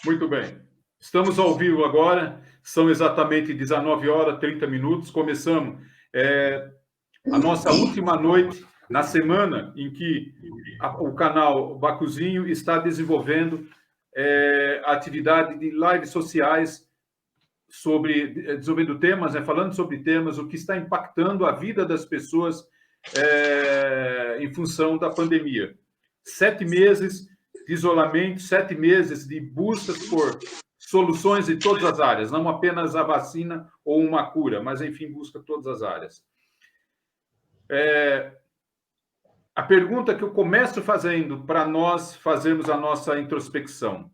Muito bem. Estamos ao vivo agora, são exatamente 19 horas, 30 minutos. Começamos a nossa última noite na semana em que o canal Bacuzinho está desenvolvendo a atividade de lives sociais desenvolvendo temas, falando sobre temas, o que está impactando a vida das pessoas em função da pandemia. 7 meses de isolamento, 7 meses de buscas por soluções em todas as áreas, não apenas a vacina ou uma cura, mas, enfim, busca todas as áreas. A pergunta que eu começo fazendo para nós fazermos a nossa introspecção: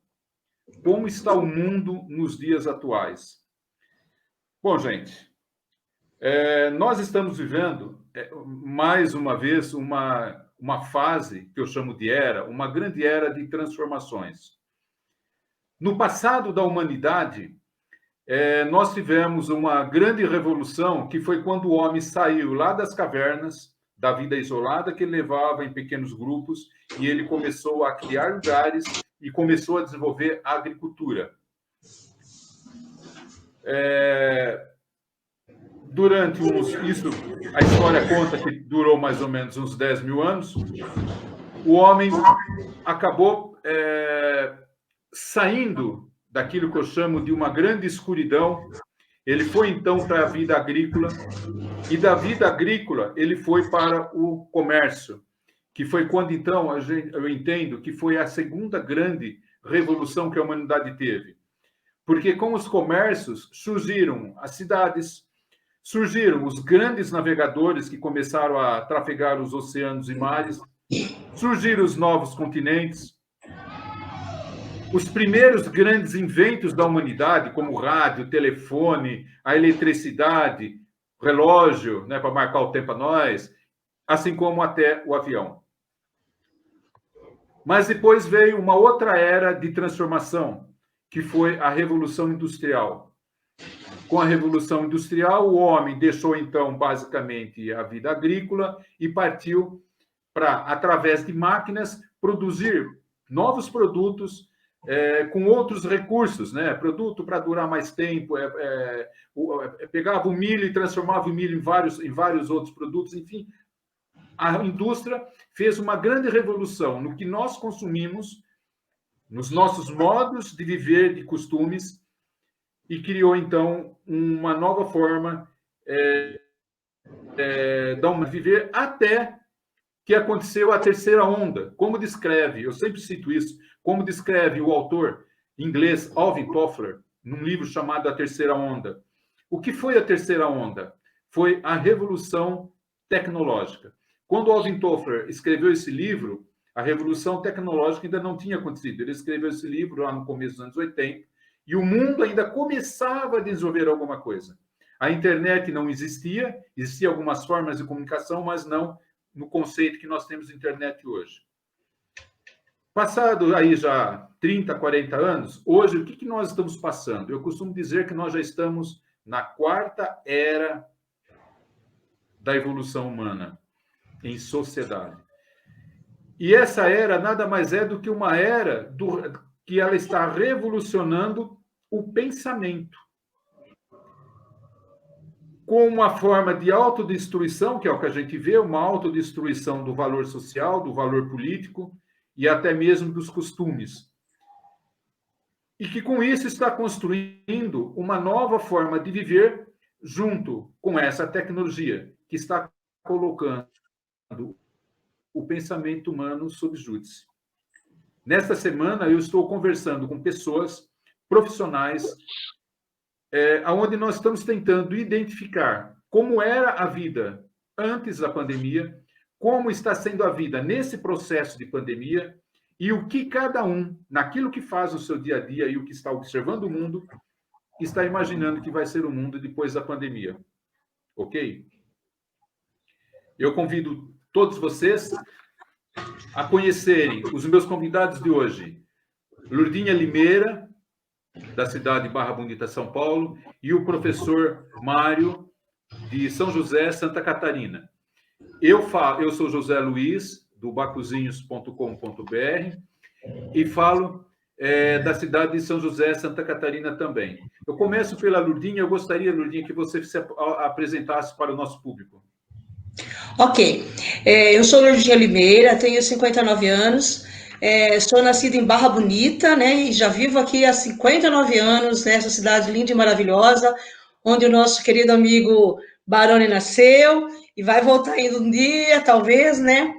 como está o mundo nos dias atuais? Bom, gente, nós estamos vivendo, mais uma vez, uma fase que eu chamo de era, uma grande era de transformações. No passado da humanidade, nós tivemos uma grande revolução, que foi quando o homem saiu lá das cavernas, da vida isolada que ele levava em pequenos grupos, e ele começou a criar lugares e começou a desenvolver a agricultura. Durante isso, a história conta que durou mais ou menos uns 10 mil anos, o homem acabou saindo daquilo que eu chamo de uma grande escuridão. Ele foi, então, para a vida agrícola, e da vida agrícola ele foi para o comércio, que foi quando, então, eu entendo que foi a segunda grande revolução que a humanidade teve. Porque com os comércios surgiram as cidades, surgiram os grandes navegadores que começaram a trafegar os oceanos e mares, surgiram os novos continentes. Os primeiros grandes inventos da humanidade, como o rádio, o telefone, a eletricidade, o relógio, para marcar o tempo a nós, assim como até o avião. Mas depois veio uma outra era de transformação, que foi a Revolução Industrial. Com a Revolução Industrial, o homem deixou, então, basicamente, a vida agrícola e partiu para, através de máquinas, produzir novos produtos com outros recursos, produto para durar mais tempo, pegava o milho e transformava o milho em vários outros produtos, enfim. A indústria fez uma grande revolução no que nós consumimos, nos nossos modos de viver, de costumes, e criou, então, uma nova forma de viver, até que aconteceu a terceira onda. Como descreve, eu sempre cito isso, como descreve o autor inglês Alvin Toffler, num livro chamado A Terceira Onda. O que foi a terceira onda? Foi a revolução tecnológica. Quando Alvin Toffler escreveu esse livro, a revolução tecnológica ainda não tinha acontecido. Ele escreveu esse livro lá no começo dos anos 80, e o mundo ainda começava a desenvolver alguma coisa. A internet não existia, existiam algumas formas de comunicação, mas não no conceito que nós temos de internet hoje. Passado aí já 30, 40 anos, hoje o que nós estamos passando? Eu costumo dizer que nós já estamos na quarta era da evolução humana em sociedade. E essa era nada mais é do que uma era que ela está revolucionando o pensamento, com uma forma de autodestruição, que é o que a gente vê, uma autodestruição do valor social, do valor político e até mesmo dos costumes. E que com isso está construindo uma nova forma de viver junto com essa tecnologia, que está colocando o pensamento humano sob júdice. Nesta semana, eu estou conversando com pessoas profissionais, onde nós estamos tentando identificar como era a vida antes da pandemia, como está sendo a vida nesse processo de pandemia e o que cada um, naquilo que faz no seu dia a dia e o que está observando o mundo, está imaginando que vai ser o mundo depois da pandemia. Ok? Eu convido todos vocês a conhecerem os meus convidados de hoje. Lurdinha Limeira, da cidade de Barra Bonita, São Paulo, e o professor Mário, de São José, Santa Catarina. Eu sou José Luiz, do bacuzinhos.com.br, e falo da cidade de São José, Santa Catarina também. Eu começo pela Lurdinha. Eu gostaria, Lurdinha, que você se apresentasse para o nosso público. Ok, eu sou Lourdinha Limeira, tenho 59 anos, sou nascida em Barra Bonita, né, e já vivo aqui há 59 anos, nessa cidade linda e maravilhosa, onde o nosso querido amigo Baroni nasceu, e vai voltar ainda um dia, talvez, né,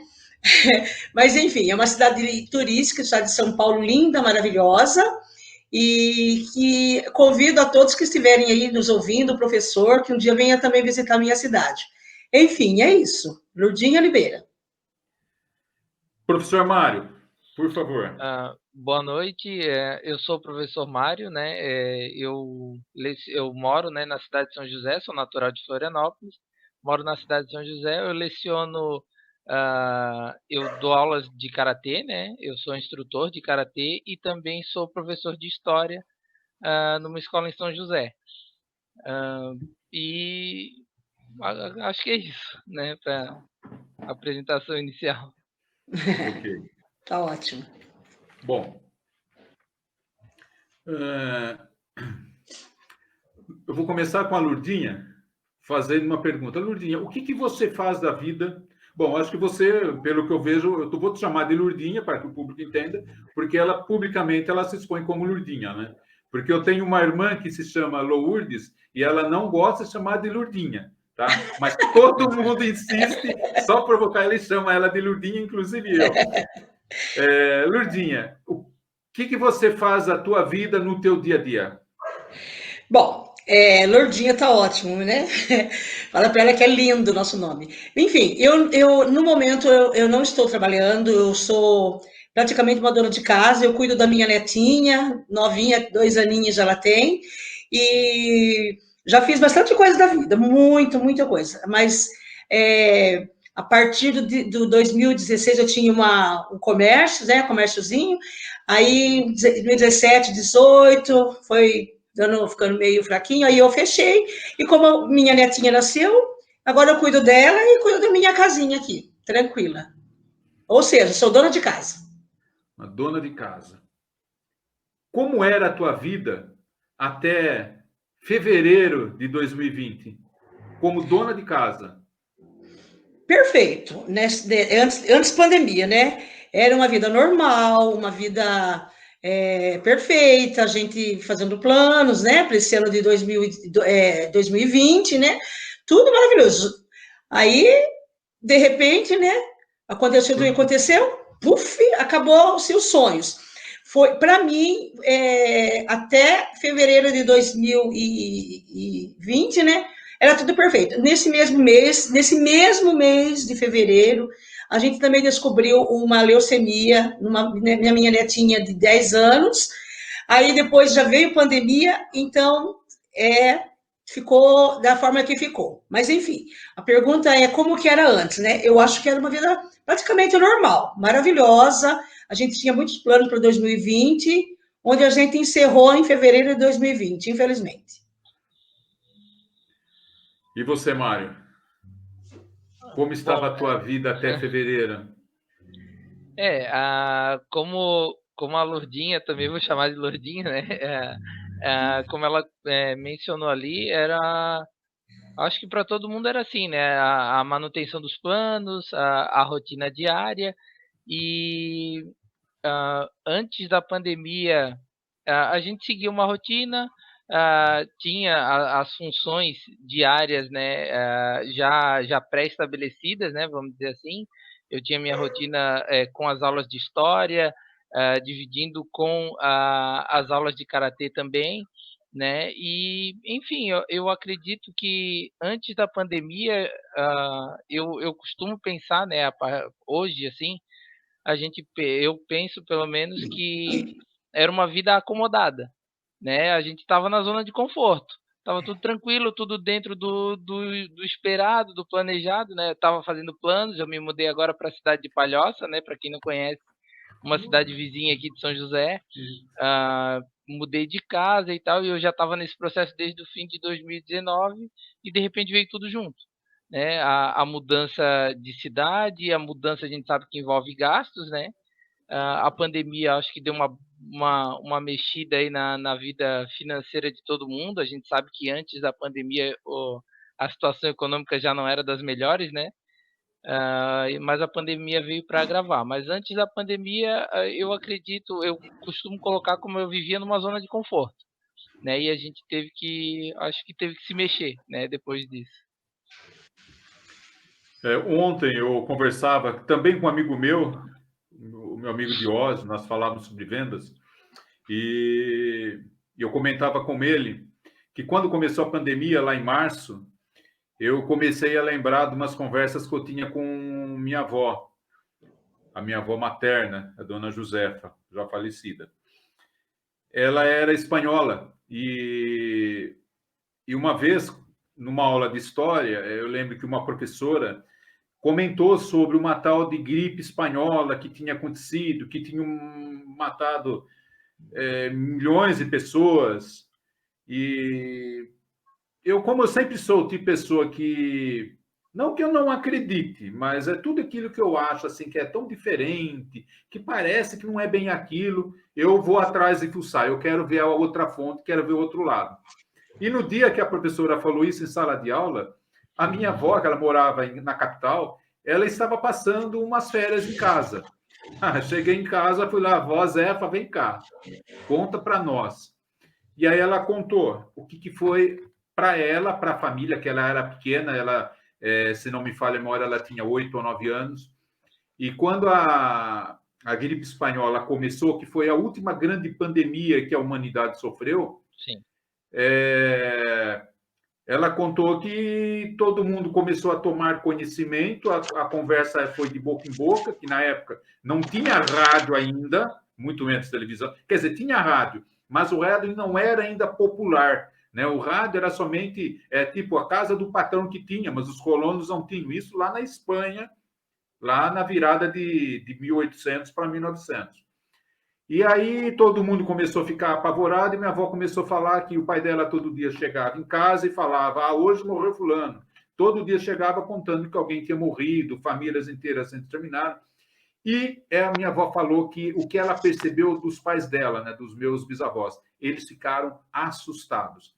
mas enfim, é uma cidade turística, cidade de São Paulo, linda, maravilhosa, e que convido a todos que estiverem aí nos ouvindo, o professor, que um dia venha também visitar a minha cidade. Enfim, é isso. Lourdinha Oliveira. Professor Mário, por favor. Boa noite, eu sou o professor Mário, né? Eu moro, né, na cidade de São José, sou natural de Florianópolis, moro na cidade de São José, eu leciono, eu dou aulas de karatê, né? Eu sou instrutor de karatê e também sou professor de história numa escola em São José. E acho que é isso, né, para a apresentação inicial. Ok. Tá ótimo. Bom, eu vou começar com a Lurdinha, fazendo uma pergunta. Lurdinha, o que você faz da vida? Bom, acho que você, pelo que eu vejo, eu vou te chamar de Lurdinha, para que o público entenda, porque ela, publicamente, ela se expõe como Lurdinha, né? Porque eu tenho uma irmã que se chama Lourdes e ela não gosta de chamar de Lurdinha, tá? Mas todo mundo insiste, só provocar ela e chama ela de Lurdinha, inclusive eu. Lurdinha, o que você faz da tua vida no teu dia a dia? Bom, Lourdinha tá ótimo, né? Fala para ela que é lindo o nosso nome. Enfim, no momento eu não estou trabalhando, eu sou praticamente uma dona de casa, eu cuido da minha netinha, novinha, 2 aninhos ela tem, e já fiz bastante coisa da vida, muita coisa, mas a partir do 2016 eu tinha um comércio, né, comérciozinho, aí 2017, 18, foi ficando meio fraquinho, aí eu fechei, e como minha netinha nasceu, agora eu cuido dela e cuido da minha casinha aqui, tranquila. Ou seja, sou dona de casa. Uma dona de casa. Como era a tua vida até fevereiro de 2020, como dona de casa? Perfeito. Antes pandemia, né? Era uma vida normal, uma vida perfeita, a gente fazendo planos, né? Para esse ano de 2020, né? Tudo maravilhoso. Aí, de repente, né? Aconteceu o que aconteceu, puf, acabou-se os sonhos. Foi, para mim, até fevereiro de 2020, né? Era tudo perfeito. Nesse mesmo mês de fevereiro, a gente também descobriu uma leucemia na minha netinha de 10 anos. Aí depois já veio pandemia, então ficou da forma que ficou. Mas enfim, a pergunta é como que era antes, né? Eu acho que era uma vida praticamente normal, maravilhosa. A gente tinha muitos planos para 2020, onde a gente encerrou em fevereiro de 2020, infelizmente. E você, Mário? Como estava a Bom, tua vida até fevereiro? como a Lourdinha, também vou chamar de Lourdinha, né? Como ela mencionou ali, acho que para todo mundo era assim, né? A manutenção dos planos, a rotina diária e antes da pandemia a gente seguia uma rotina, tinha as funções diárias, né? Já pré-estabelecidas, né? Vamos dizer assim. Eu tinha minha rotina com as aulas de história, dividindo com as aulas de karatê também, né? E, enfim, eu acredito que antes da pandemia, eu costumo pensar, né? Hoje, assim, eu penso pelo menos que era uma vida acomodada, né? A gente estava na zona de conforto, estava tudo tranquilo, tudo dentro do esperado, do planejado, né? Eu estava fazendo planos, eu me mudei agora para a cidade de Palhoça, né? Para quem não conhece, uma cidade vizinha aqui de São José. Mudei de casa e tal, e eu já estava nesse processo desde o fim de 2019 e de repente veio tudo junto, né? A mudança de cidade, a mudança a gente sabe que envolve gastos, né? A pandemia acho que deu uma mexida aí na vida financeira de todo mundo. A gente sabe que antes da pandemia a situação econômica já não era das melhores, né? Mas a pandemia veio para agravar. Mas antes da pandemia, eu acredito, eu costumo colocar como eu vivia numa zona de conforto, né? E a gente acho que teve que se mexer, né? Depois disso. Ontem eu conversava também com um amigo meu, o meu amigo Diógenes, nós falávamos sobre vendas, e eu comentava com ele que quando começou a pandemia, lá em março, eu comecei a lembrar de umas conversas que eu tinha com minha avó, a minha avó materna, a dona Josefa, já falecida. Ela era espanhola e uma vez, numa aula de história, eu lembro que uma professora comentou sobre uma tal de gripe espanhola que tinha acontecido, que tinha matado milhões de pessoas. E como eu sempre sou o tipo de pessoa que, não que eu não acredite, mas é tudo aquilo que eu acho assim que é tão diferente, que parece que não é bem aquilo, eu vou atrás e fuçar, eu quero ver a outra fonte, quero ver o outro lado. E no dia que a professora falou isso em sala de aula, a minha avó, que ela morava na capital, ela estava passando umas férias em casa. Cheguei em casa, fui lá, vó Zefa, vem cá, conta para nós. E aí ela contou o que foi para ela, para a família, que ela era pequena, ela, se não me falha a memória, ela tinha 8 ou 9 anos. E quando a gripe espanhola começou, que foi a última grande pandemia que a humanidade sofreu, sim. Ela contou que todo mundo começou a tomar conhecimento, a conversa foi de boca em boca, que na época não tinha rádio ainda, muito menos televisão, quer dizer, tinha rádio, mas o rádio não era ainda popular, né? O rádio era somente tipo a casa do patrão que tinha, mas os colonos não tinham. Isso lá na Espanha, lá na virada de 1800 para 1900. E aí todo mundo começou a ficar apavorado e minha avó começou a falar que o pai dela todo dia chegava em casa e falava: hoje morreu fulano. Todo dia chegava contando que alguém tinha morrido, famílias inteiras sendo exterminadas. E a minha avó falou que o que ela percebeu dos pais dela, né, dos meus bisavós, eles ficaram assustados.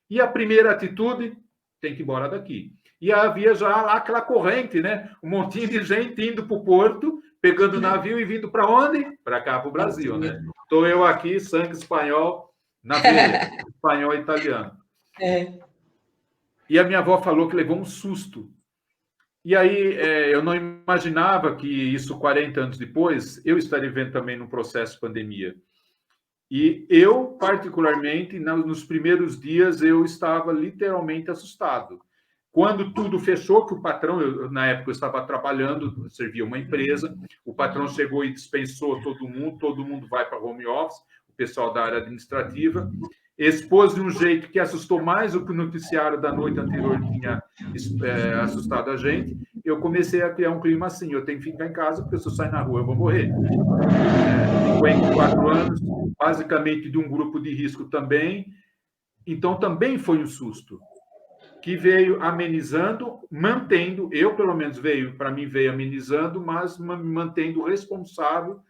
E a primeira atitude, tem que ir embora daqui. E havia já lá aquela corrente, né? Um montinho de gente indo para o porto, pegando o navio e vindo para onde? Para cá, para o Brasil, né? Estou eu aqui, sangue espanhol na veia, espanhol e italiano. E a minha avó falou que levou um susto. E aí eu não imaginava que isso, 40 anos depois, eu estaria vivendo também num processo de pandemia. E eu, particularmente, nos primeiros dias, eu estava literalmente assustado. Quando tudo fechou, que o patrão, na época eu estava trabalhando, servia uma empresa, o patrão chegou e dispensou todo mundo vai para home office, o pessoal da área administrativa, expôs de um jeito que assustou mais do que o noticiário da noite anterior tinha assustado a gente. Eu comecei a criar um clima assim: eu tenho que ficar em casa, porque se eu sair na rua eu vou morrer. 54 anos, basicamente de um grupo de risco também. Então, também foi um susto que veio amenizando, mantendo, eu pelo menos para mim veio amenizando, mas mantendo responsável,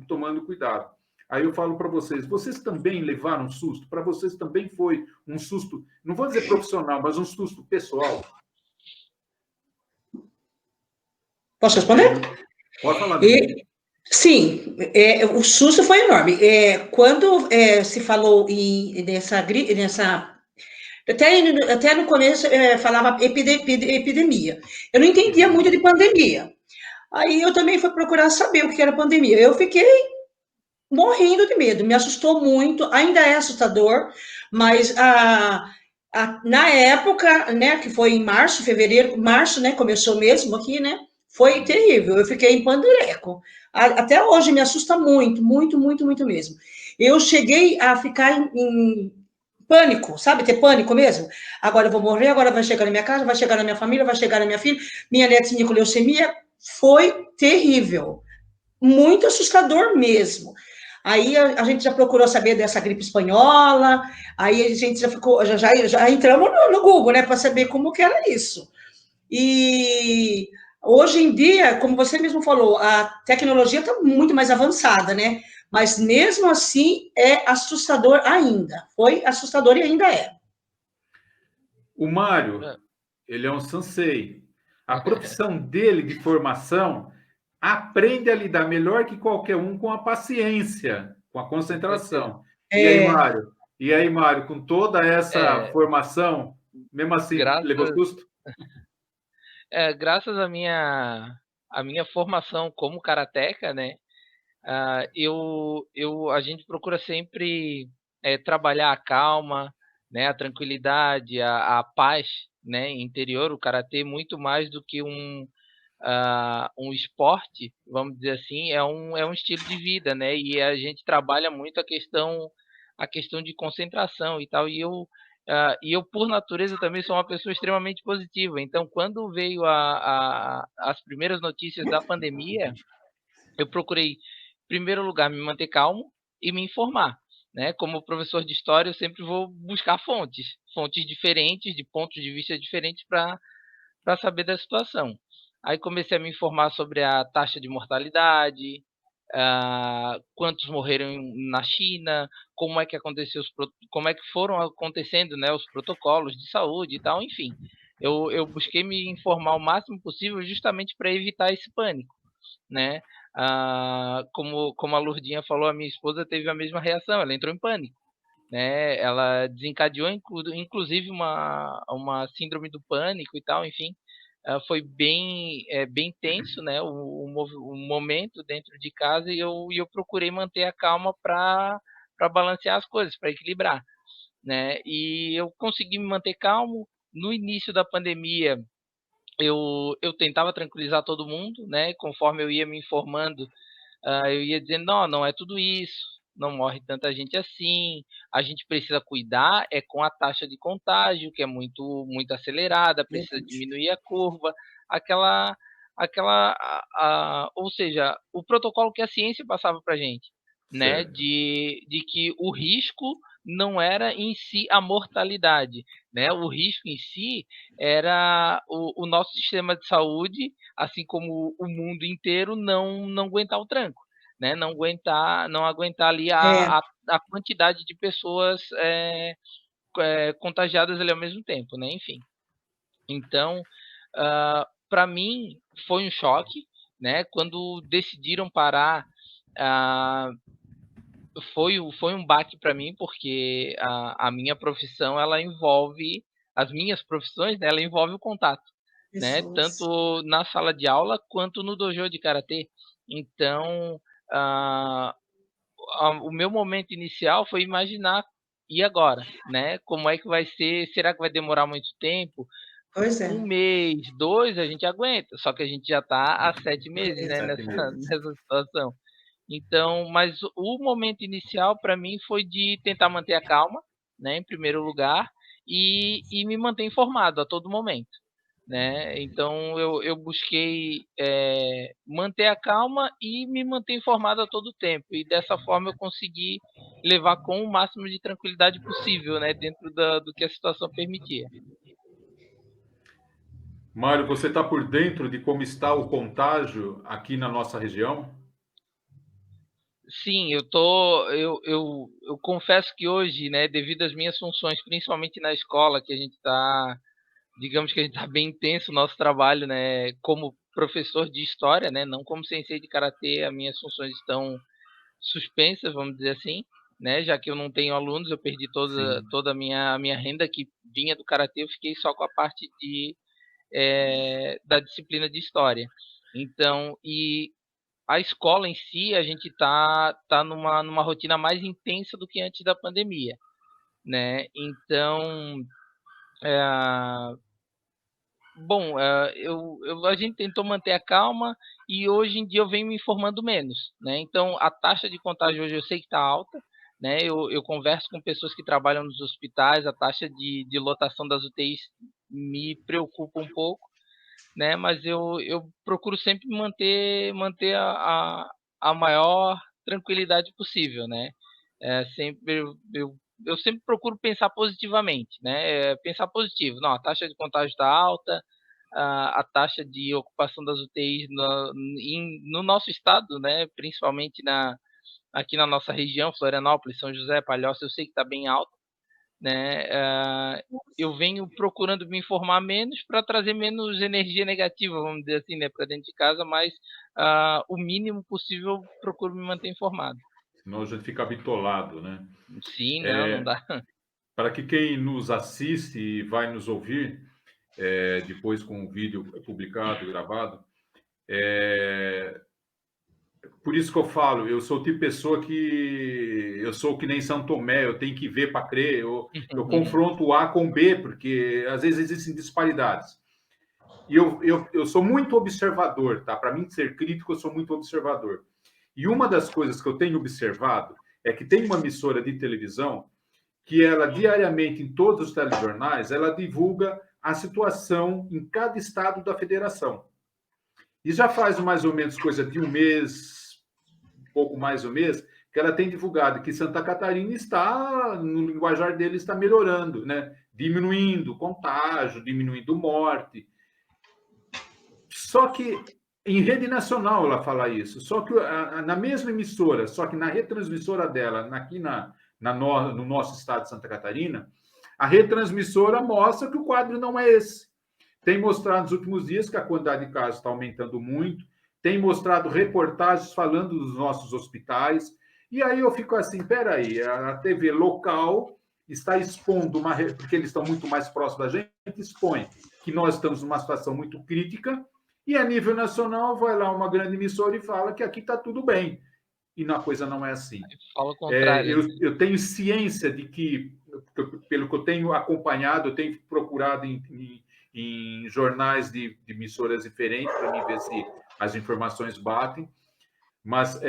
tomando cuidado. Aí eu falo para vocês também levaram um susto? Para vocês também foi um susto, não vou dizer profissional, mas um susto pessoal? Posso responder? Pode falar. Sim, o susto foi enorme. Quando se falou nessa até no começo falava epidemia. Eu não entendia muito de pandemia. Aí eu também fui procurar saber o que era pandemia. Eu fiquei morrendo de medo, me assustou muito, ainda é assustador, mas na época, né, que foi em março, né, começou mesmo aqui, né, foi terrível, eu fiquei em pandureco. Até hoje me assusta muito, muito, muito, muito mesmo. Eu cheguei a ficar em pânico, sabe, ter pânico mesmo. Agora eu vou morrer, agora vai chegar na minha casa, vai chegar na minha família, vai chegar na minha filha, minha netinha com leucemia, foi terrível. Muito assustador mesmo. Aí a gente já procurou saber dessa gripe espanhola, aí a gente já entramos no Google, né, para saber como que era isso. E hoje em dia, como você mesmo falou, a tecnologia está muito mais avançada, né? Mas mesmo assim é assustador ainda. Foi assustador e ainda é. O Mário, ele é um sensei. A profissão dele de formação aprende a lidar melhor que qualquer um com a paciência, com a Com certeza. concentração. E aí, É, Mário? E aí, Mário, com toda essa É, formação, mesmo assim, levou graças, susto? graças à minha formação como karateca, né? A gente procura sempre trabalhar a calma, né, a tranquilidade, a paz, né, interior. O karatê muito mais do que um esporte, vamos dizer assim, é um estilo de vida, né? E a gente trabalha muito a questão de concentração e tal. E eu por natureza também sou uma pessoa extremamente positiva. Então, quando veio as primeiras notícias da pandemia, eu procurei, em primeiro lugar, me manter calmo e me informar, né? Como professor de história, eu sempre vou buscar fontes diferentes, de pontos de vista diferentes para saber da situação. Aí comecei a me informar sobre a taxa de mortalidade, quantos morreram na China, como é que foram acontecendo, né, os protocolos de saúde e tal, enfim. Eu busquei me informar o máximo possível justamente para evitar esse pânico, né? Como a Lourdinha falou, a minha esposa teve a mesma reação, ela entrou em pânico, né? Ela desencadeou inclusive uma síndrome do pânico e tal, enfim. Foi bem tenso, né? O momento dentro de casa e eu procurei manter a calma para balancear as coisas, para equilibrar, né? E eu consegui me manter calmo. No início da pandemia, eu tentava tranquilizar todo mundo, né? Conforme eu ia me informando, eu ia dizendo, não, não é tudo isso, não morre tanta gente assim, a gente precisa cuidar com a taxa de contágio, que é muito, muito acelerada, precisa verdade. diminuir a curva, aquela, ou seja, o protocolo que a ciência passava para a gente, né, Certo, de que o risco não era em si a mortalidade, né, o risco em si era o nosso sistema de saúde, assim como o mundo inteiro, não aguentar o tranco, né? Não aguentar ali É, a quantidade de pessoas contagiadas ali ao mesmo tempo, né? Enfim. Então, para mim foi um choque, né? Quando decidiram parar, ah, foi um baque para mim, porque a minha profissão, ela envolve as minhas profissões, né, ela envolve o contato, né, pessoas. tanto na sala de aula quanto no dojo de karatê. Então, ah, o meu momento inicial foi imaginar, e agora, né? Como é que vai ser? Será que vai demorar muito tempo? Pois é. 1 mês, 2, a gente aguenta, só que a gente já está há 7 meses, né, sete nessa meses. nessa situação. Então, mas o momento inicial para mim foi de tentar manter a calma, né, em primeiro lugar, e me manter informado a todo momento, né. Então eu busquei, manter a calma e me manter informado a todo tempo, e dessa forma eu consegui levar com o máximo de tranquilidade possível, né, dentro do que a situação permitia. Mário, você está por dentro de como está o contágio aqui na nossa região? Sim, eu confesso que hoje, né, devido às minhas funções, principalmente na escola, que a gente está, digamos que a gente está bem intenso o nosso trabalho, né, como professor de história, né, não como sensei de karatê, as minhas funções estão suspensas, vamos dizer assim, né, já que eu não tenho alunos, eu perdi toda Sim. toda a minha renda que vinha do karatê, eu fiquei só com a parte da disciplina de história. Então, a escola em si, a gente tá numa rotina mais intensa do que antes da pandemia, né. Então, eh, bom, a gente tentou manter a calma e hoje em dia eu venho me informando menos, né. Então a taxa de contágio hoje eu sei que está alta, né, eu converso com pessoas que trabalham nos hospitais, a taxa de lotação das UTIs me preocupa um pouco, né, mas eu procuro sempre manter a maior tranquilidade possível, né. Sempre eu sempre procuro pensar positivamente, né, pensar positivo. Não, a taxa de contágio está alta, a taxa de ocupação das UTIs no nosso estado, né, principalmente aqui na nossa região, Florianópolis, São José, Palhoça, eu sei que está bem alto, né? Eu venho procurando me informar menos para trazer menos energia negativa, vamos dizer assim, né, para dentro de casa, mas o mínimo possível procuro me manter informado. Senão a gente fica bitolado, né? Sim, não dá. Para que quem nos assiste e vai nos ouvir, depois com o vídeo publicado, gravado, por isso que eu falo, eu sou o tipo de pessoa que eu sou que nem São Tomé, eu tenho que ver para crer, eu confronto o A com o B, porque às vezes existem disparidades. E eu sou muito observador, tá? Para mim, ser crítico, eu sou muito observador. E uma das coisas que eu tenho observado é que tem uma emissora de televisão que ela, diariamente, em todos os telejornais, ela divulga a situação em cada estado da federação. E já faz mais ou menos coisa de um mês, um pouco mais de um mês, que ela tem divulgado que Santa Catarina está, no linguajar dele, está melhorando, né? Diminuindo contágio, diminuindo morte. Só que em rede nacional ela fala isso. Só que na mesma emissora, só que na retransmissora dela, aqui no nosso estado de Santa Catarina, a retransmissora mostra que o quadro não é esse. Tem mostrado nos últimos dias que a quantidade de casos está aumentando muito, tem mostrado reportagens falando dos nossos hospitais, e aí eu fico assim, peraí, a TV local está expondo, porque eles estão muito mais próximos da gente, expõe que nós estamos numa situação muito crítica, e a nível nacional vai lá uma grande emissora e fala que aqui está tudo bem, e a coisa não é assim. Fala o contrário. Eu tenho ciência de que, pelo que eu tenho acompanhado, eu tenho procurado em jornais de emissoras diferentes para mim ver se as informações batem, mas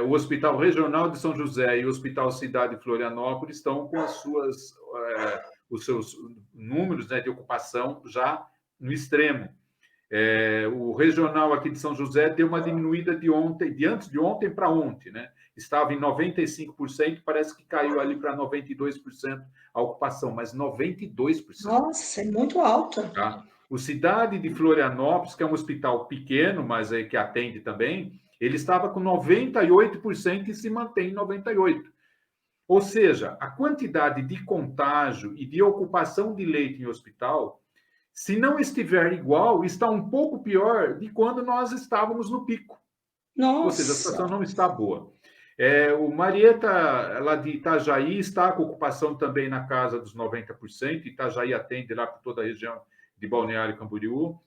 o Hospital Regional de São José e o Hospital Cidade de Florianópolis estão com os seus números, né, de ocupação já no extremo. O regional aqui de São José deu uma diminuída de antes de ontem para ontem, né? Estava em 95%, parece que caiu ali para 92% a ocupação, mas 92%. Nossa, é muito alto. Tá? O Cidade de Florianópolis, que é um hospital pequeno, mas que atende também, ele estava com 98% e se mantém em 98%. Ou seja, a quantidade de contágio e de ocupação de leito em hospital, se não estiver igual, está um pouco pior de quando nós estávamos no pico. Nossa. Ou seja, a situação não está boa. O Marieta, lá de Itajaí, está com ocupação também na casa dos 90%. Itajaí atende lá por toda a região de Balneário Camboriú.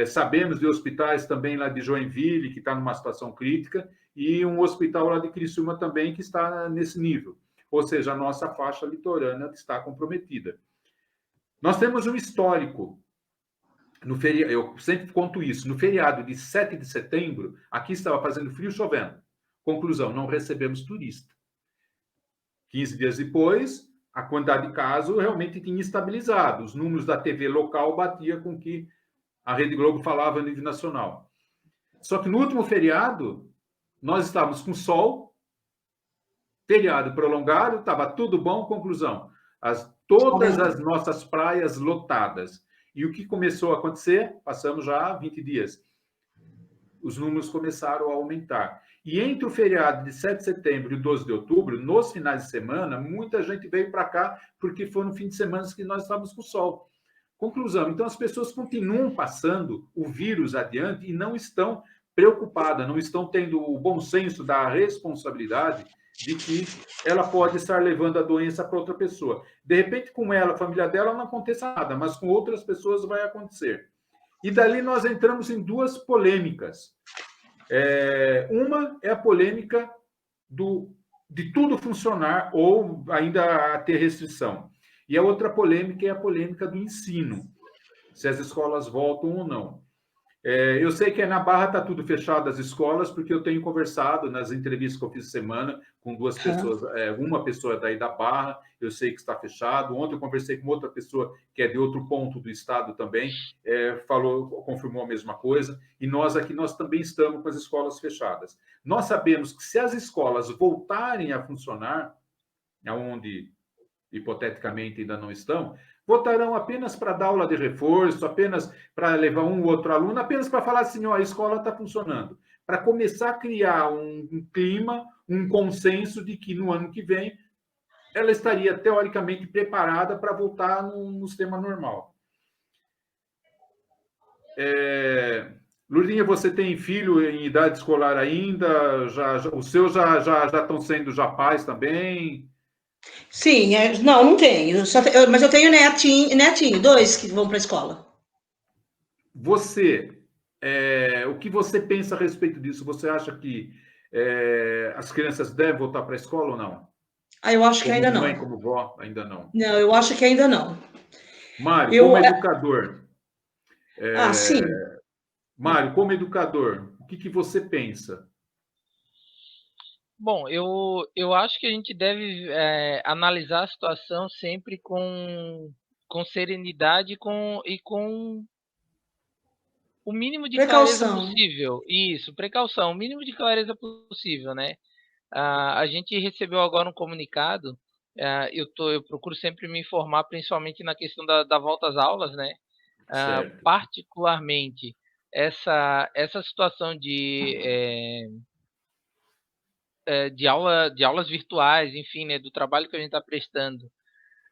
Sabemos de hospitais também lá de Joinville, que está numa situação crítica, e um hospital lá de Criciúma também, que está nesse nível. Ou seja, a nossa faixa litorânea está comprometida. Nós temos um histórico. Eu sempre conto isso. No feriado de 7 de setembro, aqui estava fazendo frio, chovendo. Conclusão, não recebemos turista. 15 dias depois, a quantidade de casos realmente tinha estabilizado. Os números da TV local batiam com o que a Rede Globo falava a nível nacional. Só que no último feriado, nós estávamos com sol, feriado prolongado, estava tudo bom, conclusão. Todas as nossas praias lotadas. E o que começou a acontecer? Passamos já 20 dias. Os números começaram a aumentar. E entre o feriado de 7 de setembro e 12 de outubro, nos finais de semana, muita gente veio para cá porque foram fim de semana que nós estávamos com sol. Conclusão, então as pessoas continuam passando o vírus adiante e não estão preocupadas, não estão tendo o bom senso da responsabilidade de que ela pode estar levando a doença para outra pessoa. De repente, com ela, a família dela, não aconteça nada, mas com outras pessoas vai acontecer. E dali nós entramos em duas polêmicas. Uma é a polêmica de tudo funcionar ou ainda ter restrição. E a outra polêmica é a polêmica do ensino, se as escolas voltam ou não. Eu sei que na Barra está tudo fechado as escolas, porque eu tenho conversado nas entrevistas que eu fiz semana com duas pessoas, uma pessoa daí da Barra, eu sei que está fechado. Ontem eu conversei com outra pessoa que é de outro ponto do estado também, confirmou a mesma coisa, e nós aqui nós também estamos com as escolas fechadas. Nós sabemos que se as escolas voltarem a funcionar, onde hipoteticamente ainda não estão, votarão apenas para dar aula de reforço, apenas para levar um ou outro aluno, apenas para falar assim, a escola está funcionando. para começar a criar um clima, um consenso de que no ano que vem ela estaria teoricamente preparada para voltar no sistema normal. Lourdinha, você tem filho em idade escolar ainda? Os seus já estão sendo já pais também? Sim, não tenho. Mas eu tenho netinho, 2 que vão para a escola. Você, o que você pensa a respeito disso? Você acha que as crianças devem voltar para a escola ou não? Eu acho que Como ainda mãe, não. como vó, ainda não. Não, eu acho que ainda não. Mário, Eu, como educador, sim. Mário, como educador, o que você pensa? Bom, eu acho que a gente deve analisar a situação sempre com serenidade e com o mínimo de clareza Precaução. possível. Isso, precaução, o mínimo de clareza possível, né? A gente recebeu agora um comunicado. Eu procuro sempre me informar, principalmente na questão da volta às aulas, né? Certo. Particularmente essa situação de aulas virtuais, enfim, né, do trabalho que a gente está prestando,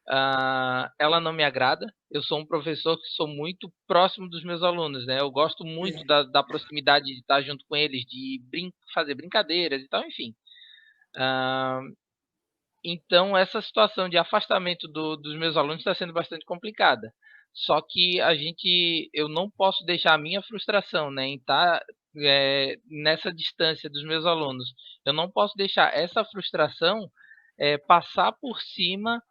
ela não me agrada. Eu sou um professor que sou muito próximo dos meus alunos, né? Eu gosto muito da proximidade de estar junto com eles, de fazer brincadeiras e tal, enfim. Então, essa situação de afastamento dos meus alunos está sendo bastante complicada. Só que eu não posso deixar a minha frustração, né, em estar nessa distância dos meus alunos. Eu não posso deixar essa frustração passar por cima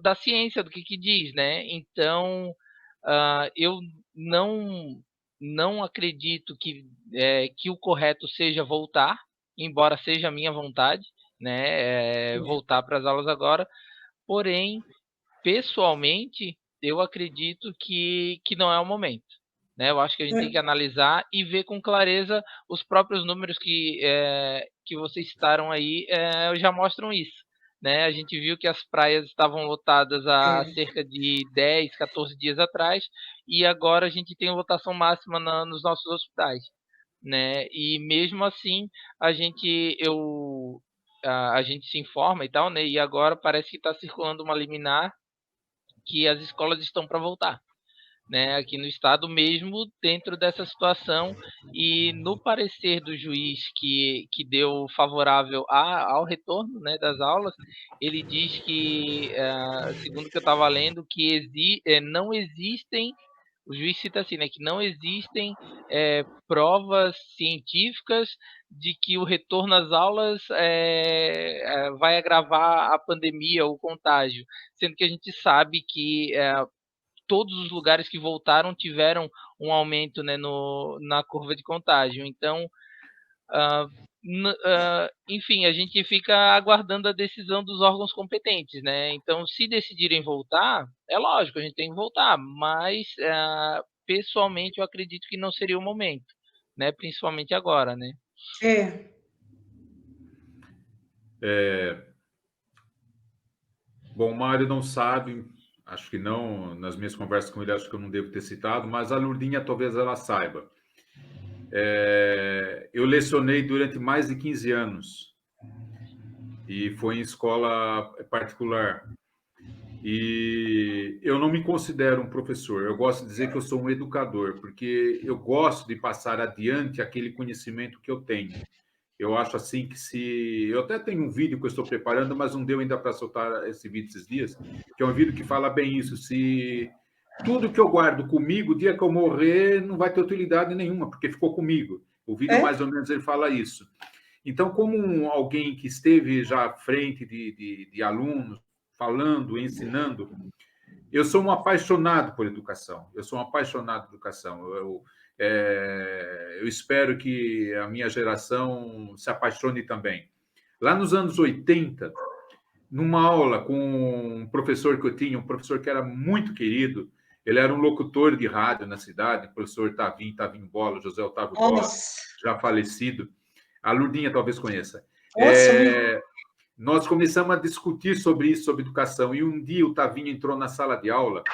da ciência, do que diz, né? Então, eu não não acredito que o correto seja voltar, embora seja a minha vontade, né, voltar para as aulas agora. Porém, pessoalmente, eu acredito que não é o momento, né? Eu acho que a gente tem que analisar e ver com clareza os próprios números que vocês citaram aí, já mostram isso, né? A gente viu que as praias estavam lotadas há cerca de 10, 14 dias atrás, e agora a gente tem lotação máxima nos nossos hospitais, né? E mesmo assim, a gente eu a gente se informa e tal, né? E agora parece que está circulando uma liminar que as escolas estão para voltar, né? Aqui no estado mesmo, dentro dessa situação, e no parecer do juiz que deu favorável ao retorno, né, das aulas, ele diz que, segundo o que eu estava lendo, que não existem, o juiz cita assim, né, que não existem provas científicas de que o retorno às aulas vai agravar a pandemia ou o contágio, sendo que a gente sabe que todos os lugares que voltaram tiveram um aumento, né, na curva de contágio. Então, enfim, a gente fica aguardando a decisão dos órgãos competentes, né? Então, se decidirem voltar, é lógico, a gente tem que voltar, mas pessoalmente eu acredito que não seria o momento, né? Principalmente agora, né? Bom, o Mário não sabe, acho que não, nas minhas conversas com ele, acho que eu não devo ter citado, mas a Lourdinha talvez ela saiba. Eu lecionei durante mais de 15 anos e foi em escola particular. E eu não me considero um professor, eu gosto de dizer que eu sou um educador, porque eu gosto de passar adiante aquele conhecimento que eu tenho. Eu acho assim que se... Eu até tenho um vídeo que eu estou preparando, mas não deu ainda para soltar esse vídeo esses dias, que é um vídeo que fala bem isso. Se tudo que eu guardo comigo, o dia que eu morrer, não vai ter utilidade nenhuma, porque ficou comigo. O vídeo, mais ou menos, ele fala isso. Então, como alguém que esteve já à frente de alunos, falando, ensinando, eu sou um apaixonado por educação. Eu sou um apaixonado por educação. Eu espero que a minha geração se apaixone também. Lá nos anos 80, numa aula com um professor que eu tinha, um professor que era muito querido, ele era um locutor de rádio na cidade, o professor Tavinho Bola, José Otávio Bola, já falecido. A Lourdinha talvez conheça. Nós começamos a discutir sobre isso, sobre educação, e um dia o Tavinho entrou na sala de aula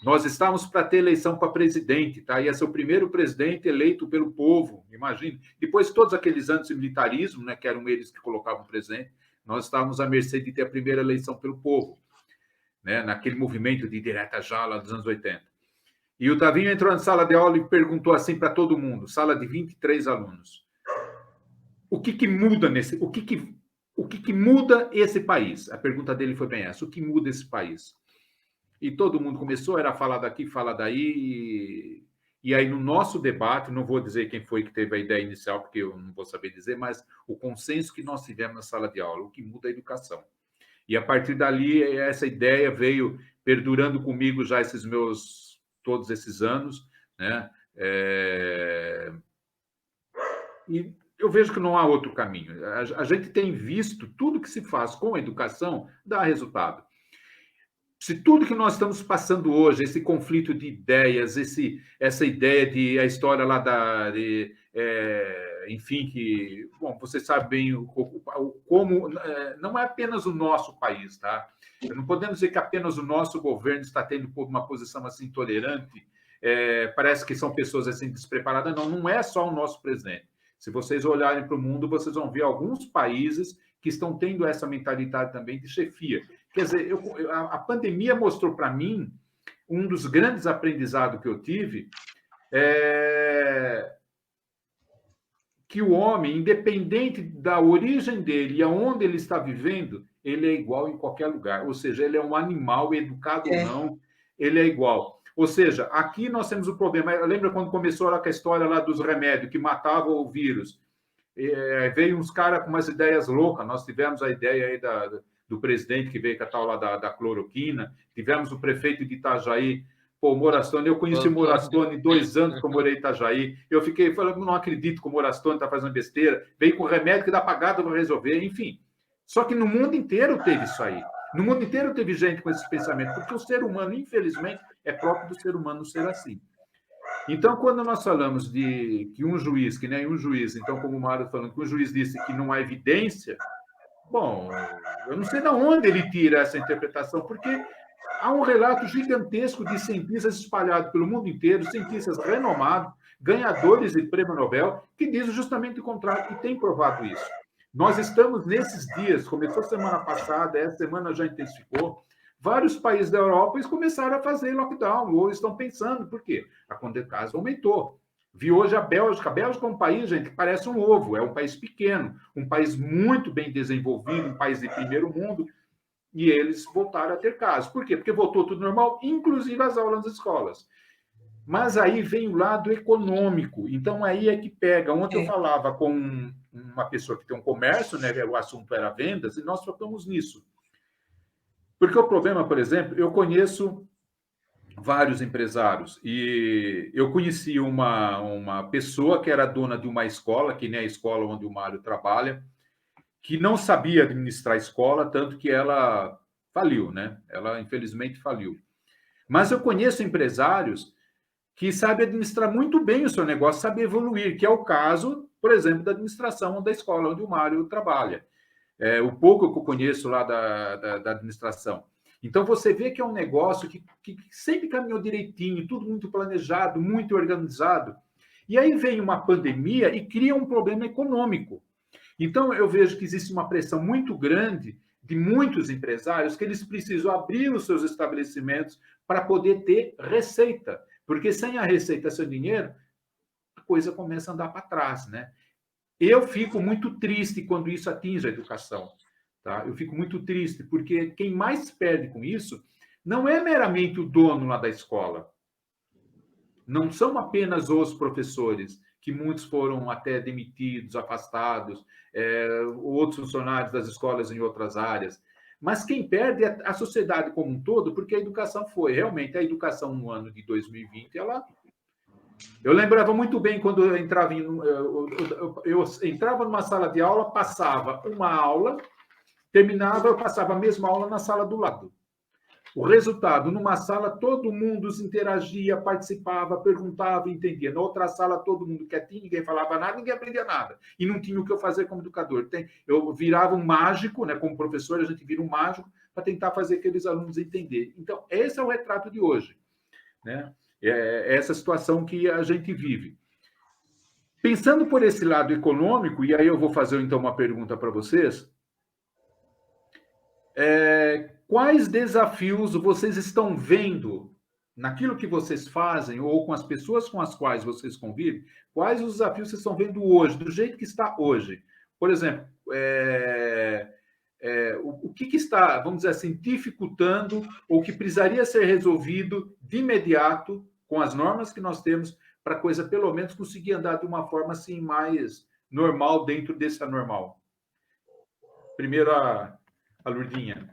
Nós estávamos para ter eleição para presidente, tá? Ia ser o primeiro presidente eleito pelo povo, imagine. Depois de todos aqueles anos de militarismo, né, que eram eles que colocavam o presidente, nós estávamos à mercê de ter a primeira eleição pelo povo, né, naquele movimento de direta já lá dos anos 80. E o Tavinho entrou na sala de aula e perguntou assim para todo mundo, sala de 23 alunos, o que muda o que muda esse país? A pergunta dele foi bem essa, o que muda esse país? E todo mundo começou, era falar daqui, falar daí, e aí no nosso debate, não vou dizer quem foi que teve a ideia inicial, porque eu não vou saber dizer, mas o consenso que nós tivemos na sala de aula, o que muda é a educação. E a partir dali, essa ideia veio perdurando comigo já todos esses anos, né? E eu vejo que não há outro caminho. A gente tem visto tudo que se faz com a educação dá resultado. Se tudo que nós estamos passando hoje, esse conflito de ideias, essa ideia de a história lá enfim, que, bom, você sabe bem como não é apenas o nosso país, tá? Não podemos dizer que apenas o nosso governo está tendo uma posição assim intolerante, parece que são pessoas assim despreparadas. Não é só o nosso presidente. Se vocês olharem para o mundo, vocês vão ver alguns países que estão tendo essa mentalidade também de chefia. Quer dizer, a pandemia mostrou para mim, um dos grandes aprendizados que eu tive, que o homem, independente da origem dele e aonde ele está vivendo, ele é igual em qualquer lugar. Ou seja, ele é um animal, educado ou não, ele é igual. Ou seja, aqui nós temos o problema. Lembra quando começou a história lá dos remédios que matavam o vírus? Veio uns caras com umas ideias loucas. Nós tivemos a ideia aí do presidente que veio com a tal lá da cloroquina, tivemos o prefeito de Itajaí, pô, Morastone, eu conheci o Morastone 2 anos que eu morei em Itajaí, eu fiquei falando, não acredito que o Morastone está fazendo besteira, veio com remédio que dá pagada para resolver, enfim. Só que no mundo inteiro teve isso aí. No mundo inteiro teve gente com esse pensamento, porque o ser humano, infelizmente, é próprio do ser humano ser assim. Então, quando nós falamos de que um juiz, que nem um juiz, então, como o Mário falando, que um juiz disse que não há evidência, bom, eu não sei de onde ele tira essa interpretação, porque há um relato gigantesco de cientistas espalhados pelo mundo inteiro, cientistas renomados, ganhadores de prêmio Nobel, que dizem justamente o contrário e têm provado isso. Nós estamos nesses dias, começou semana passada, essa semana já intensificou, vários países da Europa começaram a fazer lockdown, ou estão pensando, por quê? A quantidade de casos aumentou. Vi hoje a Bélgica. A Bélgica é um país, gente, que parece um ovo. É um país pequeno, um país muito bem desenvolvido, um país de primeiro mundo, e eles voltaram a ter casos. Por quê? Porque voltou tudo normal, inclusive as aulas nas escolas. Mas aí vem o lado econômico. Então, aí é que pega. Ontem eu falava com uma pessoa que tem um comércio, né? O assunto era vendas, e nós focamos nisso. Porque o problema, por exemplo, eu conheço vários empresários. E eu conheci uma pessoa que era dona de uma escola, que nem a escola onde o Mário trabalha, que não sabia administrar a escola, tanto que ela faliu, né? Ela, infelizmente, faliu. Mas eu conheço empresários que sabem administrar muito bem o seu negócio, sabem evoluir, que é o caso, por exemplo, da administração da escola onde o Mário trabalha. O pouco que eu conheço lá da administração. Então, você vê que é um negócio que sempre caminhou direitinho, tudo muito planejado, muito organizado. E aí vem uma pandemia e cria um problema econômico. Então, eu vejo que existe uma pressão muito grande de muitos empresários que eles precisam abrir os seus estabelecimentos para poder ter receita. Porque sem a receita, sem o dinheiro, a coisa começa a andar para trás, né? Eu fico muito triste quando isso atinge a educação. Tá? Eu fico muito triste, porque quem mais perde com isso não é meramente o dono lá da escola. Não são apenas os professores, que muitos foram até demitidos, afastados, outros funcionários das escolas em outras áreas. Mas quem perde é a sociedade como um todo, porque a educação foi. Realmente, a educação no ano de 2020, eu lembrava muito bem quando eu entrava eu entrava numa sala de aula, passava uma aula, terminava, eu passava a mesma aula na sala do lado. O resultado, numa sala, todo mundo se interagia, participava, perguntava, entendia. Na outra sala, todo mundo quietinho, ninguém falava nada, ninguém aprendia nada. E não tinha o que eu fazer como educador. Eu virava um mágico, né? Como professor, a gente vira um mágico para tentar fazer aqueles alunos entenderem. Então, esse é o retrato de hoje. né? É essa situação que a gente vive. Pensando por esse lado econômico, e aí eu vou fazer então uma pergunta para vocês, quais desafios vocês estão vendo naquilo que vocês fazem ou com as pessoas com as quais vocês convivem? Quais os desafios vocês estão vendo hoje, do jeito que está hoje? Por exemplo, o que está, vamos dizer assim, dificultando ou que precisaria ser resolvido de imediato com as normas que nós temos para a coisa, pelo menos, conseguir andar de uma forma assim mais normal dentro desse anormal? Primeiro, a Lourdinha.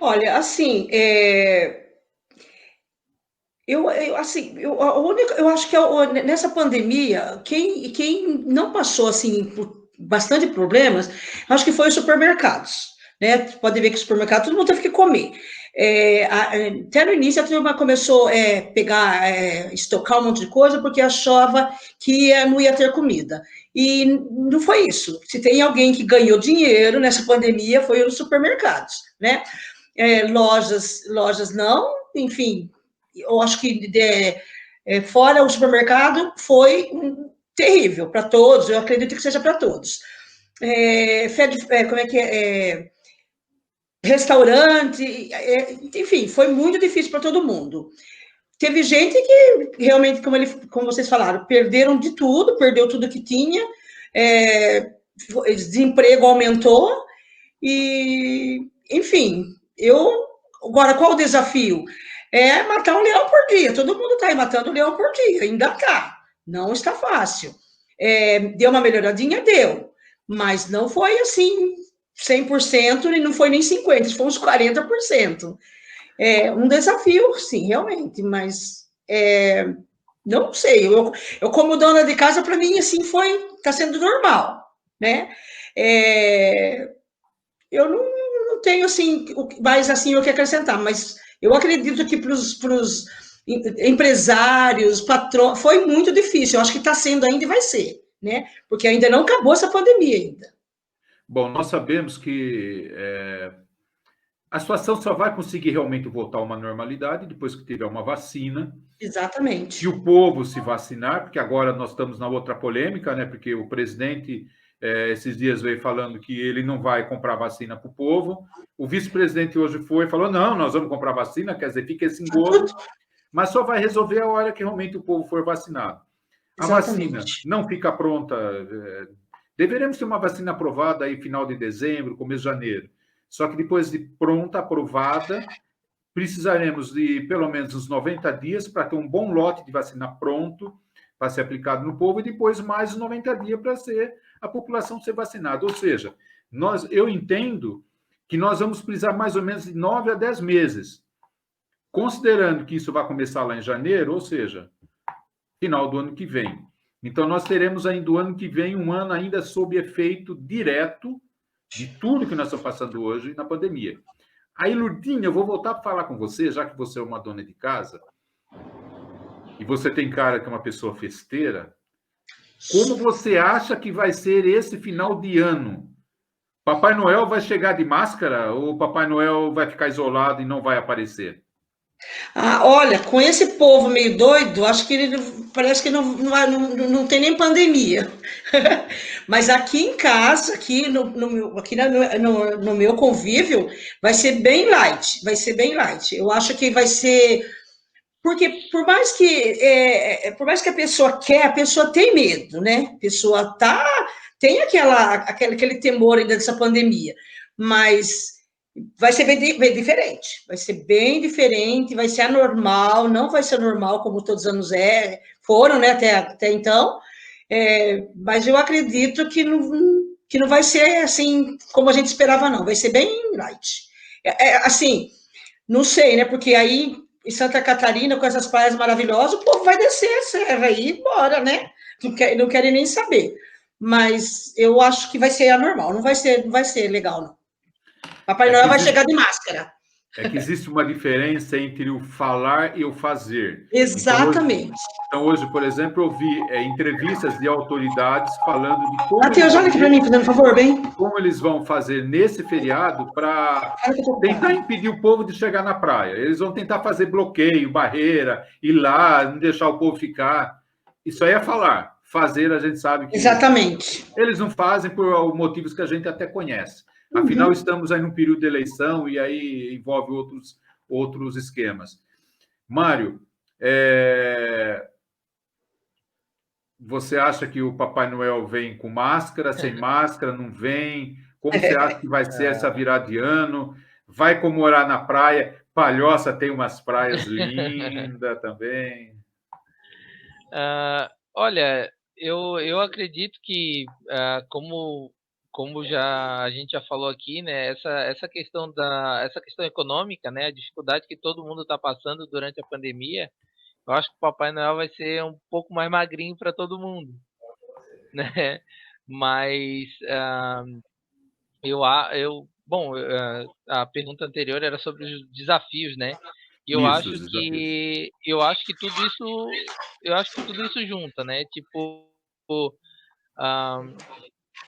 Olha, assim, eu acho que nessa pandemia, quem não passou assim por bastante problemas, acho que foi os supermercados, né? Pode ver que o supermercado todo mundo teve que comer. Até no início a turma começou a estocar um monte de coisa porque achava que não ia ter comida. E não foi isso. Se tem alguém que ganhou dinheiro nessa pandemia, foi os supermercados, né? Lojas não, enfim, eu acho que fora o supermercado foi terrível para todos, eu acredito que seja para todos. Como é que é? Restaurante, enfim, foi muito difícil para todo mundo. Teve gente que realmente, como vocês falaram, perdeu tudo que tinha, desemprego aumentou, e, enfim, agora, qual o desafio? É matar um leão por dia. Todo mundo está aí matando um leão por dia, ainda está. Não está fácil. Deu uma melhoradinha? Deu. Mas não foi assim 100% e não foi nem 50%, foi uns 40%. Um desafio, sim, realmente, mas não sei. Eu como dona de casa, para mim, assim, está sendo normal, né? Eu não tenho, assim, mais assim, o que acrescentar, mas eu acredito que para os empresários, patrões, foi muito difícil. Eu acho que está sendo ainda e vai ser, né? Porque ainda não acabou essa pandemia ainda. Bom, nós sabemos que a situação só vai conseguir realmente voltar a uma normalidade depois que tiver uma vacina. Exatamente. E o povo se vacinar, porque agora nós estamos na outra polêmica, né? Porque o presidente esses dias veio falando que ele não vai comprar vacina para o povo. O vice-presidente hoje foi e falou: não, nós vamos comprar vacina, quer dizer, fica esse engodo, mas só vai resolver a hora que realmente o povo for vacinado. A Exatamente. vacina não fica pronta. Deveremos ter uma vacina aprovada aí final de dezembro, começo de janeiro. Só que depois de pronta, aprovada, precisaremos de pelo menos uns 90 dias para ter um bom lote de vacina pronto para ser aplicado no povo e depois mais 90 dias para a população ser vacinada. Ou seja, eu entendo que nós vamos precisar mais ou menos de 9 a 10 meses, considerando que isso vai começar lá em janeiro, ou seja, final do ano que vem. Então, nós teremos ainda o ano que vem um ano ainda sob efeito direto de tudo que nós estamos passando hoje na pandemia. Aí, Lourdinha, eu vou voltar a falar com você, já que você é uma dona de casa, e você tem cara que é uma pessoa festeira, como você acha que vai ser esse final de ano? Papai Noel vai chegar de máscara ou Papai Noel vai ficar isolado e não vai aparecer? Olha, com esse povo meio doido, acho que ele parece que não tem nem pandemia. Mas aqui em casa, aqui no meu convívio, vai ser bem light, vai ser bem light. Eu acho que vai ser porque por mais que a pessoa quer, a pessoa tem medo, né? A pessoa tem aquele temor ainda dessa pandemia, mas vai ser bem diferente, vai ser bem diferente, vai ser anormal, não vai ser normal como todos os anos foram, né, até então, mas eu acredito que não vai ser assim como a gente esperava, não, vai ser bem light. Assim, não sei, né, porque aí em Santa Catarina, com essas praias maravilhosas, o povo vai descer a serra aí e embora, né, não querem nem saber, mas eu acho que vai ser anormal, não vai ser legal, não. Papai Noel vai chegar de máscara. É que existe uma diferença entre o falar e o fazer. Exatamente. Então, hoje, por exemplo, eu vi entrevistas de autoridades falando de Matheus, olha aqui para mim, fazendo um favor, bem. como eles vão fazer nesse feriado para tentar impedir o povo de chegar na praia. Eles vão tentar fazer bloqueio, barreira, ir lá, não deixar o povo ficar. Isso aí é falar. Fazer, a gente sabe que... Exatamente. Eles não fazem por motivos que a gente até conhece. Afinal, estamos aí num período de eleição e aí envolve outros esquemas. Mário, você acha que o Papai Noel vem com máscara, sem máscara, não vem? Como você acha que vai ser essa virada de ano? Vai comemorar na praia? Palhoça tem umas praias lindas também. Olha, eu acredito que, como a gente já falou aqui, né, essa questão econômica, né, a dificuldade que todo mundo está passando durante a pandemia, eu acho que o Papai Noel vai ser um pouco mais magrinho para todo mundo, né? Mas bom, a pergunta anterior era sobre os desafios, né? E eu acho que tudo isso junta, né? Tipo,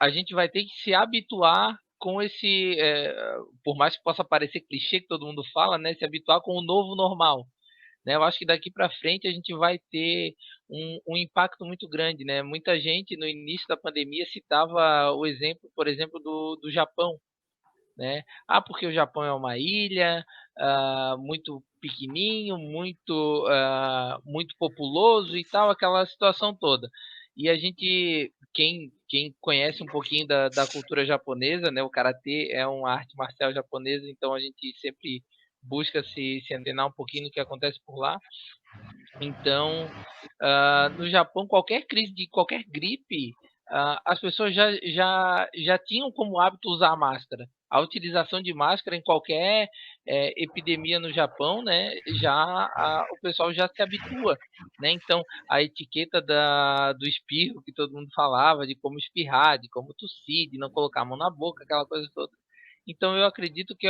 a gente vai ter que se habituar com esse, por mais que possa parecer clichê que todo mundo fala, né? Se habituar com o novo normal, né? Eu acho que daqui para frente a gente vai ter um impacto muito grande, né? Muita gente no início da pandemia citava o exemplo, por exemplo, do Japão, né? Porque o Japão é uma ilha, muito pequenininho, muito populoso e tal, aquela situação toda. E a gente, quem conhece um pouquinho da cultura japonesa, né? O karatê é uma arte marcial japonesa, então a gente sempre busca se antenar um pouquinho no que acontece por lá. Então, no Japão, qualquer crise de qualquer gripe, as pessoas já tinham como hábito usar máscara. A utilização de máscara em qualquer epidemia no Japão, né, o pessoal já se habitua, né? Então, a etiqueta do espirro que todo mundo falava, de como espirrar, de como tossir, de não colocar a mão na boca, aquela coisa toda. Então, eu acredito que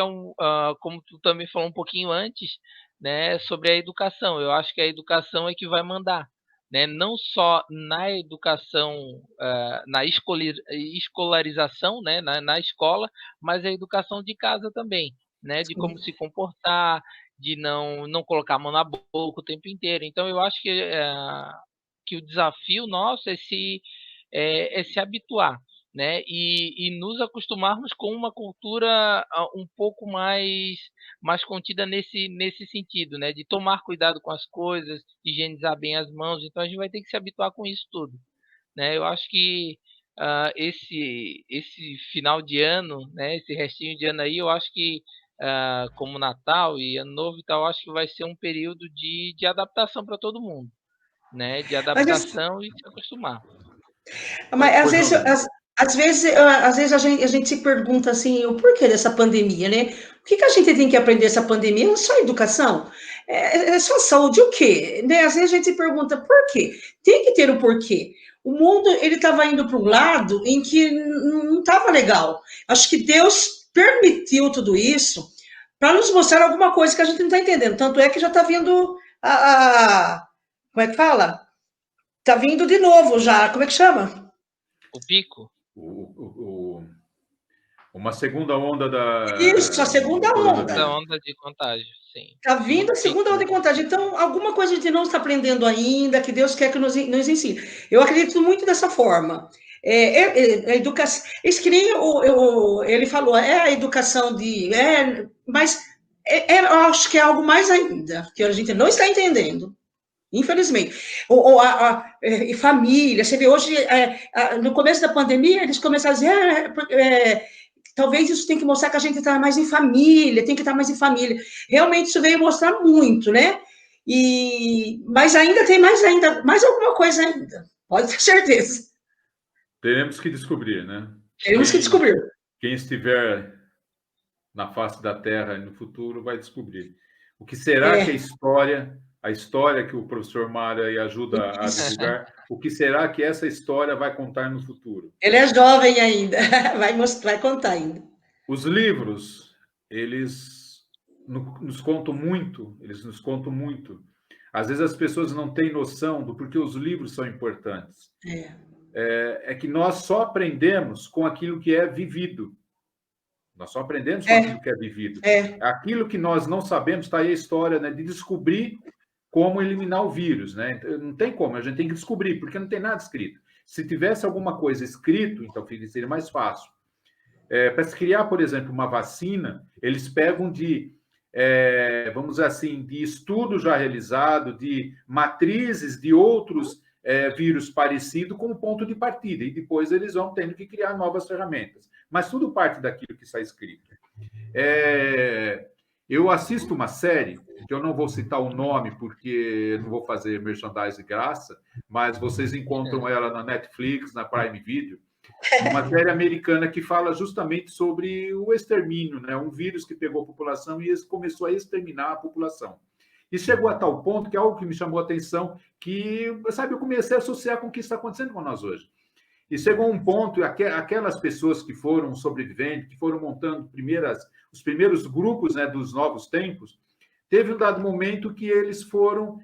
como tu também falou um pouquinho antes, né, sobre a educação. Eu acho que a educação é que vai mandar, né? Não só na educação, na escolarização, né, na escola, mas a educação de casa também, né? De como se comportar, de não colocar a mão na boca o tempo inteiro. Então, eu acho que o desafio nosso é se habituar, né? E nos acostumarmos com uma cultura um pouco mais contida nesse sentido, né? De tomar cuidado com as coisas, higienizar bem as mãos. Então a gente vai ter que se habituar com isso tudo, né? Eu acho que esse final de ano, né? Esse restinho de ano aí, eu acho que como Natal e Ano Novo e tal, eu acho que vai ser um período de adaptação para todo mundo, né? De adaptação e se acostumar. Mas às vezes a gente se pergunta assim, o porquê dessa pandemia, né? O que a gente tem que aprender dessa pandemia? Não é só educação? É só saúde, o quê? Né? Às vezes a gente se pergunta por quê? Tem que ter o porquê. O mundo, ele estava indo para um lado em que não estava legal. Acho que Deus permitiu tudo isso para nos mostrar alguma coisa que a gente não está entendendo. Tanto é que já está vindo como é que fala? Está vindo de novo já. Como é que chama? O pico? Uma segunda onda Isso, a segunda onda. Segunda onda de contágio, sim. Está vindo a segunda onda de contágio. Então, alguma coisa a gente não está aprendendo ainda, que Deus quer que nos ensine. Eu acredito muito dessa forma. A educação, isso que nem ele falou, é a educação mas eu acho que é algo mais ainda, que a gente não está entendendo. Infelizmente. E família, você vê hoje, no começo da pandemia, eles começaram a dizer, talvez isso tem que mostrar que a gente está mais em família, tem que estar mais em família. Realmente isso veio mostrar muito, né? Mas ainda tem mais alguma coisa ainda, pode ter certeza. Teremos que descobrir, né? Teremos que descobrir. Quem estiver na face da Terra no futuro vai descobrir. O que será que a história que o professor Mário aí ajuda a divulgar, o que será que essa história vai contar no futuro? Ele é jovem ainda, vai contar ainda. Os livros, eles nos contam muito, eles nos contam muito. Às vezes as pessoas não têm noção do porquê os livros são importantes. É que nós só aprendemos com aquilo que é vivido. Nós só aprendemos com aquilo que é vivido. Aquilo que nós não sabemos, está aí a história, né, de descobrir como eliminar o vírus, né? Não tem como, a gente tem que descobrir, porque não tem nada escrito. Se tivesse alguma coisa escrito, então seria mais fácil. Para se criar, por exemplo, uma vacina, eles pegam vamos dizer assim, de estudo já realizado, de matrizes de outros vírus parecidos como ponto de partida, e depois eles vão tendo que criar novas ferramentas. Mas tudo parte daquilo que está escrito. Eu assisto uma série, que eu não vou citar o nome, porque não vou fazer merchandising de graça, mas vocês encontram ela na Netflix, na Prime Video, uma série americana que fala justamente sobre o extermínio, né? Um vírus que pegou a população e começou a exterminar a população. E chegou a tal ponto, que é algo que me chamou a atenção, que, sabe, eu comecei a associar com o que está acontecendo com nós hoje. E chegou um ponto, aquelas pessoas que foram sobreviventes, que foram montando os primeiros grupos, né, dos novos tempos, teve um dado momento que eles foram,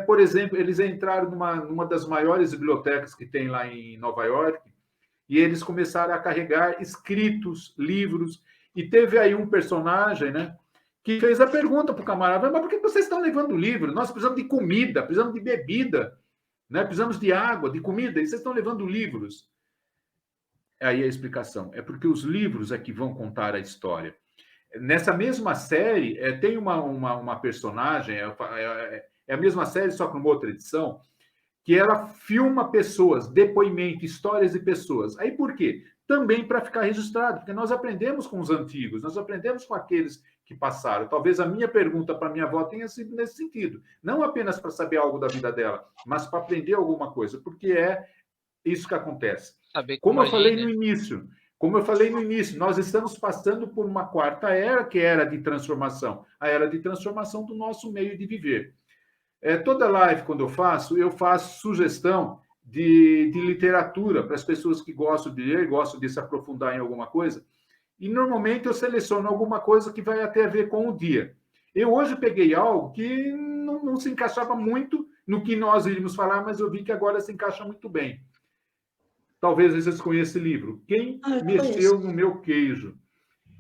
por exemplo, eles entraram numa das maiores bibliotecas que tem lá em Nova York, e eles começaram a carregar escritos, livros, e teve aí um personagem, né, que fez a pergunta para o camarada: mas por que vocês estão levando livro? Nós precisamos de comida, precisamos de bebida, né? Precisamos de água, de comida, e vocês estão levando livros. Aí a explicação: é porque os livros é que vão contar a história. Nessa mesma série, tem uma personagem, é a mesma série, só com uma outra edição, que ela filma pessoas, depoimento, histórias de pessoas. Aí por quê? Também para ficar registrado, porque nós aprendemos com os antigos, nós aprendemos com aqueles que passaram. Talvez a minha pergunta para minha avó tenha sido nesse sentido. Não apenas para saber algo da vida dela, mas para aprender alguma coisa, porque é isso que acontece. Como eu falei no início, nós estamos passando por uma quarta era, que é a era de transformação, a era de transformação do nosso meio de viver. Toda live, quando eu faço sugestão de literatura para as pessoas que gostam de ler, gostam de se aprofundar em alguma coisa, e normalmente eu seleciono alguma coisa que vai até a ver com o dia. Eu hoje peguei algo que não se encaixava muito no que nós iríamos falar, mas eu vi que agora se encaixa muito bem. Talvez vocês conheçam esse livro, Quem Mexeu no Meu Queijo?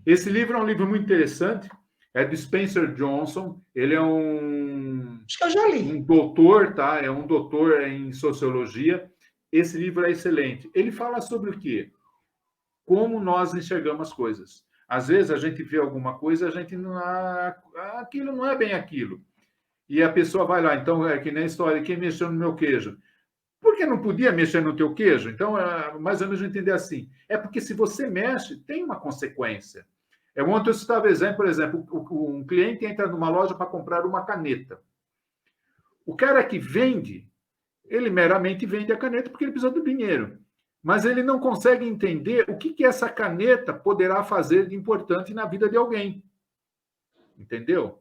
Esse livro é um livro muito interessante, é de Spencer Johnson, ele é Acho que eu já li. Um doutor, tá? É um doutor em sociologia. Esse livro é excelente. Ele fala sobre o quê? Como nós enxergamos as coisas. Às vezes a gente vê alguma coisa, a gente não... aquilo não é bem aquilo. E a pessoa vai lá, então, é que nem a história, quem mexeu no meu queijo? Por que não podia mexer no teu queijo? Então, mais ou menos entender assim. É porque se você mexe, tem uma consequência. Ontem eu citava exemplo, por exemplo, um cliente entra numa loja para comprar uma caneta. O cara que vende, ele meramente vende a caneta porque ele precisa do dinheiro. Mas ele não consegue entender o que essa caneta poderá fazer de importante na vida de alguém. Entendeu?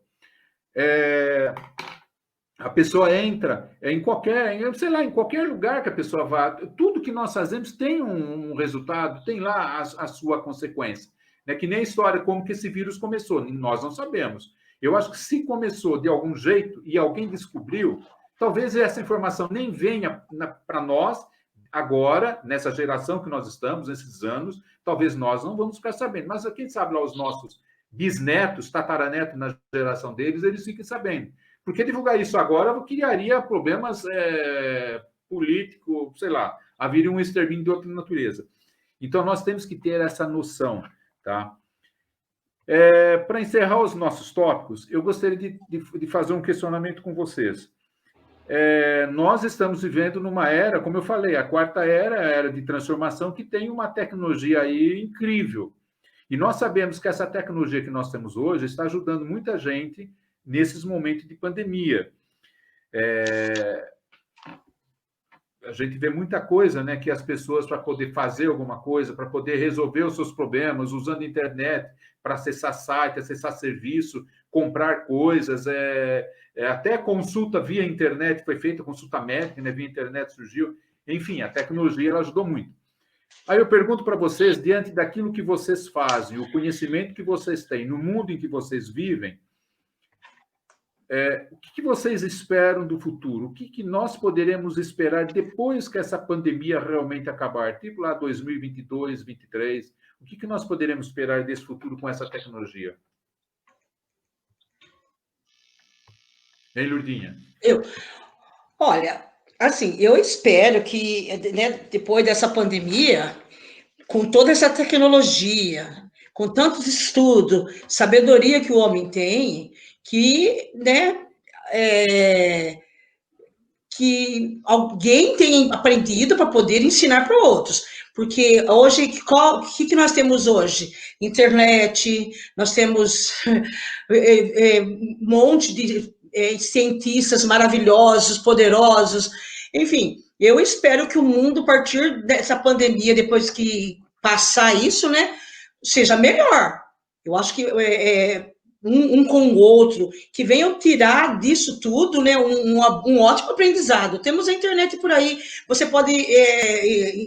A pessoa entra em qualquer lugar que a pessoa vá. Tudo que nós fazemos tem um resultado, tem lá a sua consequência. É que nem a história como que esse vírus começou. Nós não sabemos. Eu acho que se começou de algum jeito e alguém descobriu, talvez essa informação nem venha para nós agora, nessa geração que nós estamos, nesses anos, talvez nós não vamos ficar sabendo. Mas quem sabe lá os nossos bisnetos, tataranetos na geração deles, eles fiquem sabendo. Porque divulgar isso agora criaria problemas políticos, sei lá, haveria um extermínio de outra natureza. Então, nós temos que ter essa noção, tá? Para encerrar os nossos tópicos, eu gostaria de fazer um questionamento com vocês. Nós estamos vivendo numa era, como eu falei, a quarta era, a era de transformação, que tem uma tecnologia aí incrível. E nós sabemos que essa tecnologia que nós temos hoje está ajudando muita gente nesses momentos de pandemia. A gente vê muita coisa, né, que as pessoas, para poder fazer alguma coisa, para poder resolver os seus problemas, usando a internet, para acessar site, acessar serviço, comprar coisas, até consulta via internet foi feita, consulta médica, né, via internet surgiu. Enfim, a tecnologia ela ajudou muito. Aí eu pergunto para vocês, diante daquilo que vocês fazem, o conhecimento que vocês têm, no mundo em que vocês vivem, o que vocês esperam do futuro? O que nós poderemos esperar depois que essa pandemia realmente acabar? Tipo lá 2022, 2023. O que nós poderemos esperar desse futuro com essa tecnologia? Hein, Lourdinha? Olha, assim, eu espero que, né, depois dessa pandemia, com toda essa tecnologia, com tantos estudos, sabedoria que o homem tem, que, né, é, que alguém tenha aprendido para poder ensinar para outros. Porque hoje, o que nós temos hoje? Internet, nós temos um monte de cientistas maravilhosos, poderosos, enfim, eu espero que o mundo, a partir dessa pandemia, depois que passar isso, né, seja melhor. Eu acho que um com o outro, que venham tirar disso tudo, né, um ótimo aprendizado. Temos a internet por aí, você pode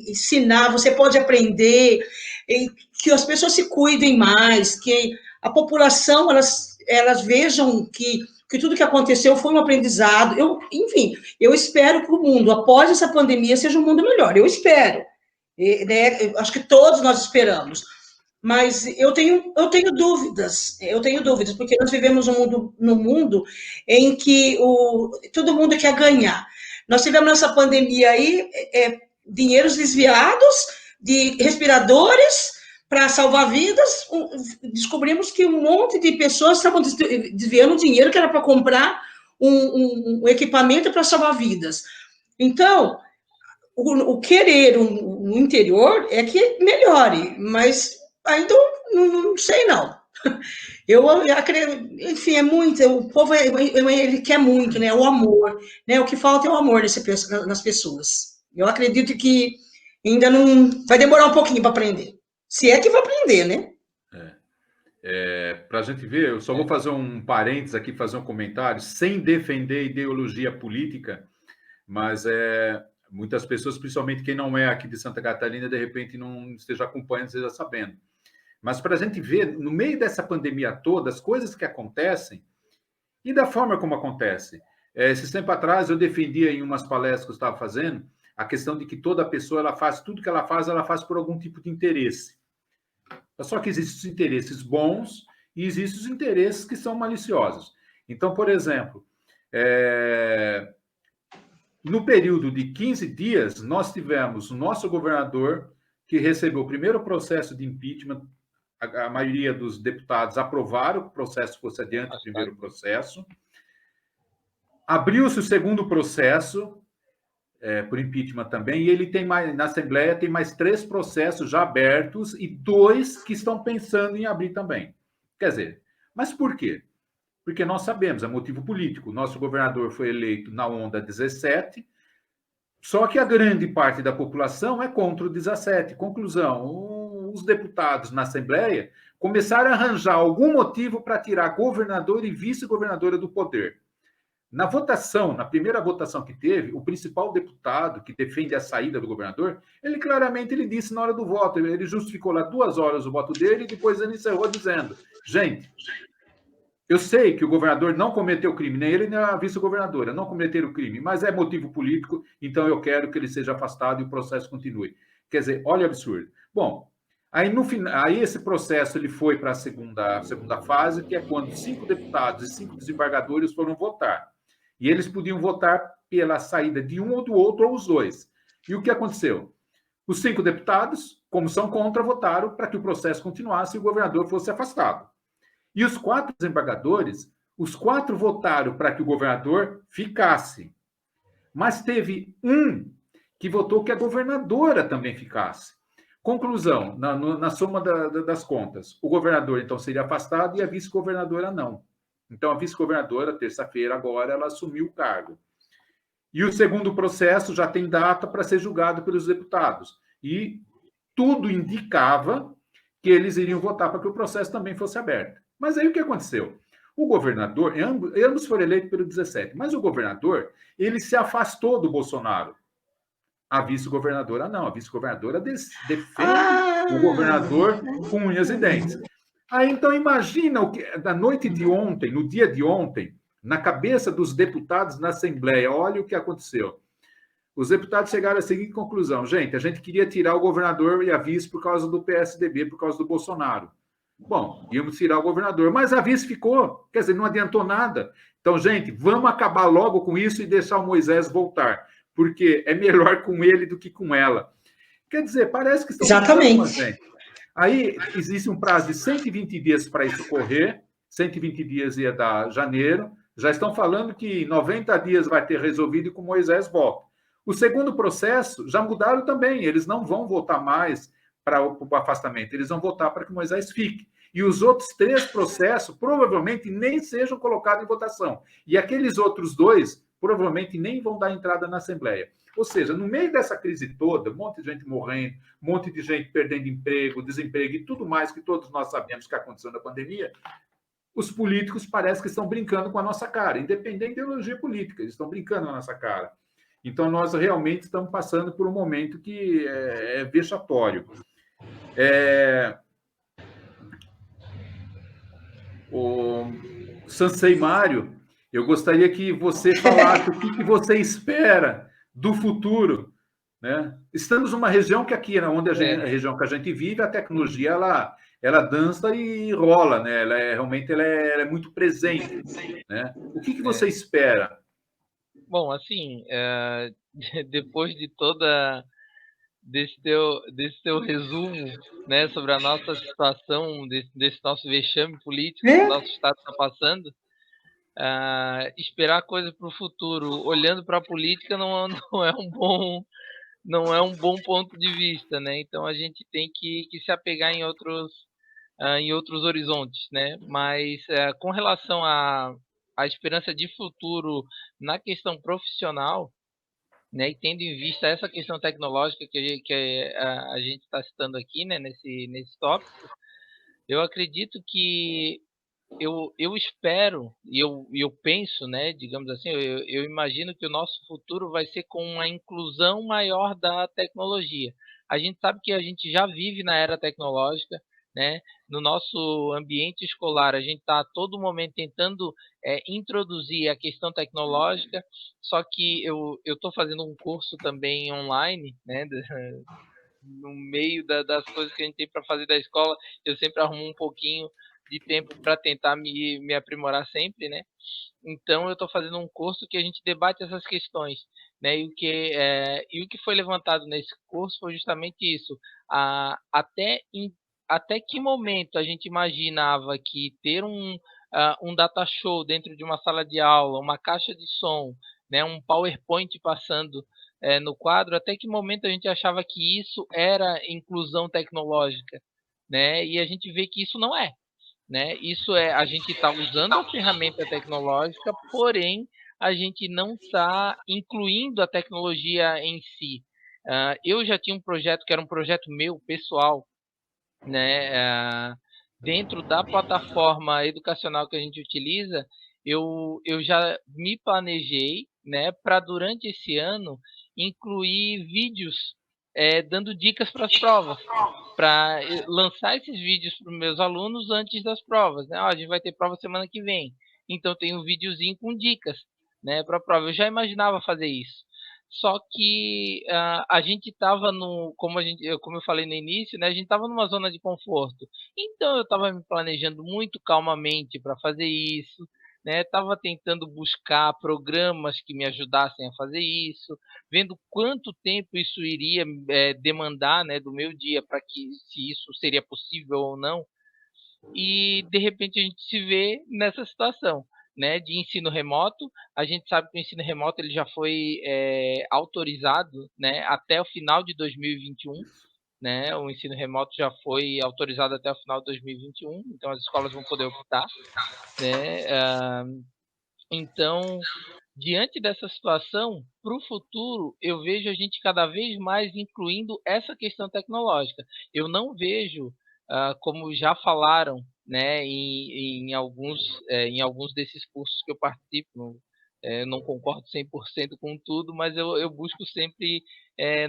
ensinar, você pode aprender, que as pessoas se cuidem mais, que a população, elas vejam que tudo que aconteceu foi um aprendizado. Enfim, eu espero que o mundo, após essa pandemia, seja um mundo melhor. Eu espero. Né? Acho que todos nós esperamos. Mas eu tenho dúvidas, porque nós vivemos num mundo em que todo mundo quer ganhar. Nós tivemos nessa pandemia aí dinheiros desviados de respiradores para salvar vidas. Descobrimos que um monte de pessoas estavam desviando dinheiro que era para comprar um equipamento para salvar vidas. Então, o querer o interior é que melhore, mas ainda não sei, não. Eu acredito, enfim, é muito, o povo ele quer muito, né? O amor, né? O que falta é o amor nas pessoas. Eu acredito que ainda não vai demorar um pouquinho para aprender. Se é que vai aprender, né? Para a gente ver, eu só vou fazer um parênteses aqui, fazer um comentário, sem defender ideologia política, mas muitas pessoas, principalmente quem não é aqui de Santa Catarina, de repente não esteja acompanhando, esteja sabendo. Mas para a gente ver, no meio dessa pandemia toda, as coisas que acontecem e da forma como acontece. Esse tempo atrás, eu defendia em umas palestras que eu estava fazendo a questão de que toda pessoa, ela faz tudo que ela faz por algum tipo de interesse. Só que existem os interesses bons e existem os interesses que são maliciosos. Então, por exemplo, no período de 15 dias, nós tivemos o nosso governador que recebeu o primeiro processo de impeachment. A maioria dos deputados aprovaram que o processo fosse adiante do primeiro processo. Abriu-se o segundo processo, por impeachment também, e ele tem mais, na Assembleia, tem mais 3 processos já abertos e 2 que estão pensando em abrir também. Quer dizer, mas por quê? Porque nós sabemos, é motivo político. O nosso governador foi eleito na onda 17, só que a grande parte da população é contra o 17. Conclusão, os deputados na Assembleia começaram a arranjar algum motivo para tirar governador e vice-governadora do poder. Na votação, na primeira votação que teve, o principal deputado que defende a saída do governador, ele claramente disse na hora do voto, ele justificou lá 2 horas o voto dele e depois ele encerrou dizendo: gente, eu sei que o governador não cometeu crime, nem ele nem a vice-governadora não cometeram crime, mas é motivo político, então eu quero que ele seja afastado e o processo continue. Quer dizer, olha o absurdo. Bom, aí esse processo ele foi para a segunda fase, que é quando 5 deputados e 5 desembargadores foram votar. E eles podiam votar pela saída de um ou do outro, ou os dois. E o que aconteceu? Os 5 deputados, como são contra, votaram para que o processo continuasse e o governador fosse afastado. E os 4 desembargadores, os 4 votaram para que o governador ficasse. Mas teve um que votou que a governadora também ficasse. Conclusão, na soma das contas, o governador, então, seria afastado e a vice-governadora não. Então, a vice-governadora, terça-feira agora, ela assumiu o cargo. E o segundo processo já tem data para ser julgado pelos deputados. E tudo indicava que eles iriam votar para que o processo também fosse aberto. Mas aí o que aconteceu? O governador, ambos foram eleitos pelo 17, mas o governador, ele se afastou do Bolsonaro. A vice-governadora não, a vice-governadora defende o governador com unhas e dentes. Aí, então, imagina o que, da noite de ontem, no dia de ontem, na cabeça dos deputados na Assembleia. Olha o que aconteceu. Os deputados chegaram à seguinte conclusão: gente, a gente queria tirar o governador e a vice por causa do PSDB, por causa do Bolsonaro. Bom, íamos tirar o governador, mas a vice ficou, quer dizer, não adiantou nada. Então, gente, vamos acabar logo com isso e deixar o Moisés voltar, porque é melhor com ele do que com ela. Quer dizer, parece que estão... Exatamente. Aí existe um prazo de 120 dias para isso ocorrer, 120 dias ia dar janeiro, já estão falando que 90 dias vai ter resolvido e com Moisés volta. O segundo processo já mudaram também, eles não vão votar mais para o afastamento, eles vão votar para que Moisés fique. E os outros 3 processos provavelmente nem sejam colocados em votação. E aqueles outros 2 provavelmente nem vão dar entrada na Assembleia. Ou seja, no meio dessa crise toda, um monte de gente morrendo, um monte de gente perdendo emprego, desemprego e tudo mais que todos nós sabemos que aconteceu na pandemia, os políticos parece que estão brincando com a nossa cara, independente da ideologia política, eles estão brincando na nossa cara. Então, nós realmente estamos passando por um momento que é vexatório. O Sansei Mário, eu gostaria que você falasse o que você espera do futuro, né? Estamos numa região que aqui, onde a região que a gente vive, a tecnologia ela dança e rola, né? Realmente ela é muito presente, né? O que você espera? Bom, assim, depois de desse teu resumo, né, sobre a nossa situação, desse nosso vexame político que o nosso estado está passando, esperar coisa para o futuro, olhando para a política, não é um bom ponto de vista, né? Então a gente tem que se apegar em outros horizontes, né? Mas com relação à esperança de futuro na questão profissional, né, e tendo em vista essa questão tecnológica que a gente está citando aqui, né, nesse tópico, eu acredito que eu espero e eu penso, né, digamos assim, eu imagino que o nosso futuro vai ser com uma inclusão maior da tecnologia. A gente sabe que a gente já vive na era tecnológica, né? No nosso ambiente escolar, a gente está a todo momento tentando introduzir a questão tecnológica, só que eu estou fazendo um curso também online, né? No meio das coisas que a gente tem para fazer da escola, eu sempre arrumo um pouquinho de tempo para tentar me aprimorar sempre, né? Então eu estou fazendo um curso que a gente debate essas questões, né? E o que foi levantado nesse curso foi justamente isso. A, até em, até que momento a gente imaginava que ter um data show dentro de uma sala de aula, uma caixa de som, né? Um PowerPoint passando no quadro, até que momento a gente achava que isso era inclusão tecnológica, né? E a gente vê que isso não é, né? Isso é, a gente está usando a ferramenta tecnológica, porém a gente não está incluindo a tecnologia em si. Eu já tinha um projeto que era um projeto meu pessoal, né? Dentro da plataforma educacional que a gente utiliza, eu já me planejei, né, para durante esse ano incluir vídeos dando dicas para as provas, para lançar esses vídeos para os meus alunos antes das provas, né? A gente vai ter prova semana que vem, então tem um videozinho com dicas, né, para a prova. Eu já imaginava fazer isso. Só que a gente estava como eu falei no início, né, a gente estava numa zona de conforto. Então eu estava me planejando muito calmamente para fazer isso, né? Estava tentando buscar programas que me ajudassem a fazer isso, vendo quanto tempo isso iria demandar, né, do meu dia para que se isso seria possível ou não. E de repente a gente se vê nessa situação, né, de ensino remoto. A gente sabe que o ensino remoto ele já foi autorizado, né, até o final de 2021, né? O ensino remoto já foi autorizado até o final de 2021, então as escolas vão poder optar, né? Então, diante dessa situação, para o futuro, eu vejo a gente cada vez mais incluindo essa questão tecnológica. Eu não vejo, como já falaram, né, em alguns desses cursos que eu participo, não concordo 100% com tudo, mas eu busco sempre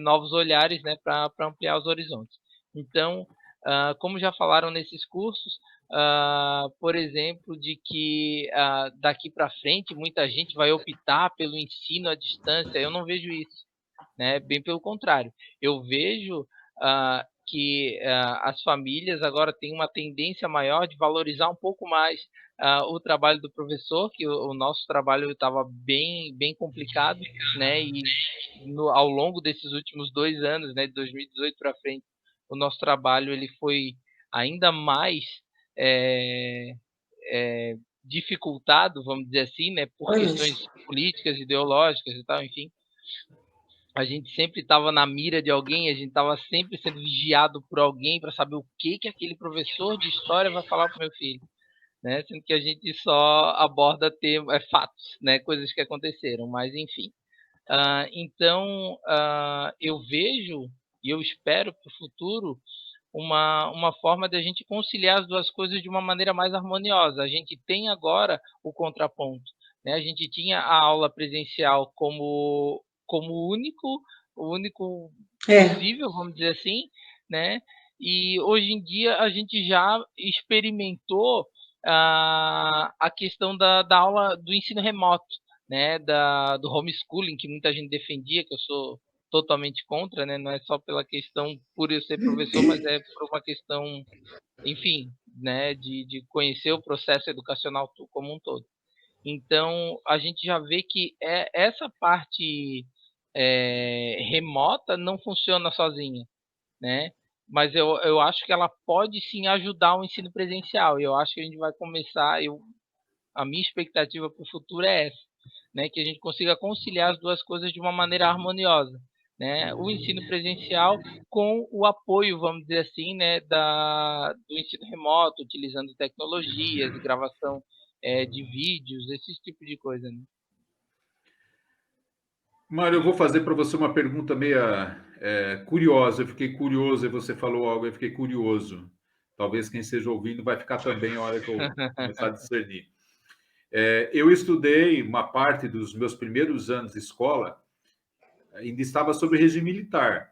novos olhares, né, para ampliar os horizontes. Então, como já falaram nesses cursos, por exemplo, de que daqui para frente muita gente vai optar pelo ensino à distância. Eu não vejo isso, né? Bem pelo contrário. Eu vejo que as famílias agora têm uma tendência maior de valorizar um pouco mais o trabalho do professor, que o nosso trabalho estava bem complicado, né? E ao longo desses últimos 2 anos, né, de 2018 para frente, o nosso trabalho ele foi ainda mais é, dificultado, vamos dizer assim, né, por Olha questões isso. políticas, ideológicas e tal, enfim. A gente sempre estava na mira de alguém, a gente estava sempre sendo vigiado por alguém para saber o que aquele professor de história vai falar para o meu filho, né? Sendo que a gente só aborda fatos, né? Coisas que aconteceram, mas enfim. Então, eu vejo e eu espero para o futuro uma forma de a gente conciliar as duas coisas de uma maneira mais harmoniosa. A gente tem agora o contraponto, né? A gente tinha a aula presencial como o único É, possível, vamos dizer assim, né? E hoje em dia a gente já experimentou a questão da aula do ensino remoto, né? Do homeschooling, que muita gente defendia, que eu sou totalmente contra, né? Não é só pela questão por eu ser professor, mas é por uma questão, enfim, né? De conhecer o processo educacional como um todo. Então, a gente já vê que essa parte remota não funciona sozinha, né? Mas eu acho que ela pode sim ajudar o ensino presencial. E eu acho que a gente vai começar. A minha expectativa para o futuro é essa, né? Que a gente consiga conciliar as duas coisas de uma maneira harmoniosa, né? O ensino presencial com o apoio, vamos dizer assim, né? Do ensino remoto, utilizando tecnologias, gravação de vídeos, esse tipo de coisa, né? Mário, eu vou fazer para você uma pergunta meia curiosa. Eu fiquei curioso e você falou algo, eu fiquei curioso. Talvez quem esteja ouvindo vai ficar também a hora que eu começar a discernir. Eu estudei uma parte dos meus primeiros anos de escola, ainda estava sob regime militar.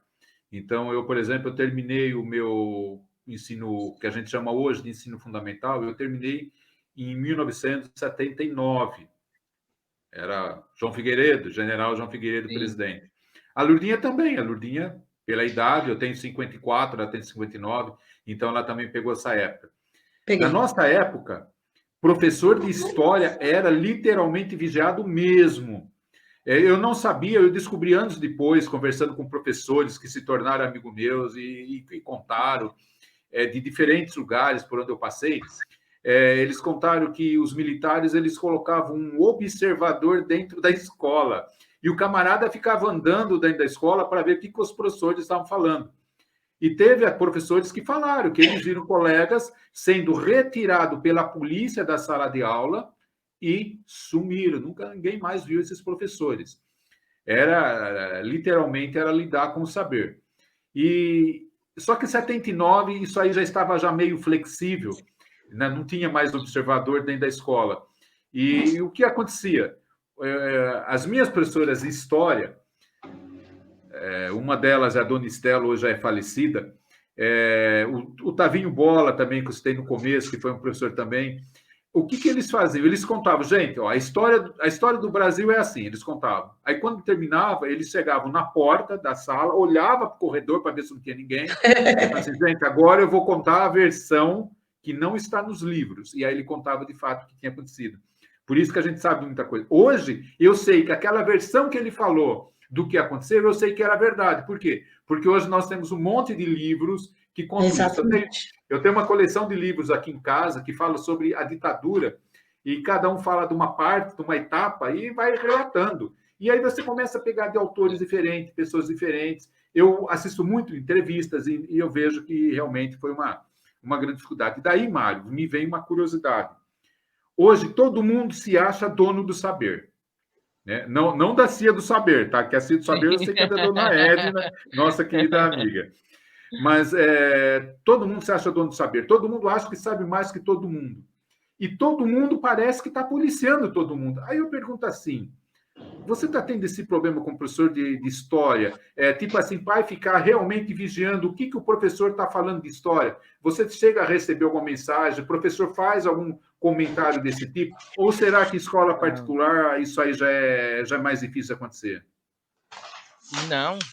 Então, eu, por exemplo, eu terminei o meu ensino, que a gente chama hoje de ensino fundamental, eu terminei em 1979. Era João Figueiredo, general João Figueiredo, Sim, presidente. A Lurdinha também, a Lurdinha, pela idade, eu tenho 54, ela tem 59, então ela também pegou essa época. Na peguei. nossa época, professor de história era literalmente vigiado mesmo. Eu não sabia, eu descobri anos depois, conversando com professores que se tornaram amigos meus e contaram de diferentes lugares por onde eu passei. Eles contaram que os militares eles colocavam um observador dentro da escola e o camarada ficava andando dentro da escola para ver o que os professores estavam falando. E teve professores que falaram que eles viram colegas sendo retirados pela polícia da sala de aula e sumiram. Nunca ninguém mais viu esses professores. Literalmente era lidar com o saber. E só que em 79 isso aí já estava já meio flexível, né? Não tinha mais observador dentro da escola. E o que acontecia? As minhas professoras de história, uma delas é a Dona Estela, hoje já é falecida, o Tavinho Bola também, que eu citei no começo, que foi um professor também. O que eles faziam? Eles contavam, gente, ó, a história do Brasil é assim, eles contavam. Aí, quando terminava, eles chegavam na porta da sala, olhavam para o corredor para ver se não tinha ninguém, e falavam assim, gente, agora eu vou contar a versão que não está nos livros. E aí ele contava, de fato, o que tinha acontecido. Por isso que a gente sabe muita coisa. Hoje, eu sei que aquela versão que ele falou do que aconteceu, eu sei que era verdade. Por quê? Porque hoje nós temos um monte de livros que contam isso. Exatamente. Eu tenho uma coleção de livros aqui em casa que fala sobre a ditadura e cada um fala de uma parte, de uma etapa e vai relatando. E aí você começa a pegar de autores diferentes, pessoas diferentes. Eu assisto muito entrevistas e eu vejo que realmente foi uma grande dificuldade. E daí, Mário, me vem uma curiosidade. Hoje todo mundo se acha dono do saber. Né? Não da Cia do Saber, tá? Que a Cia do Saber eu sei que é da dona Edna, nossa querida amiga. Mas todo mundo se acha dono do saber, todo mundo acha que sabe mais que todo mundo. E todo mundo parece que está policiando todo mundo. Aí eu pergunto assim: Você está tendo esse problema com o professor de história? Tipo assim, vai ficar realmente vigiando o que o professor está falando de história? Você chega a receber alguma mensagem? O professor faz algum comentário desse tipo? Ou será que escola Ah, particular, isso aí já é mais difícil de acontecer?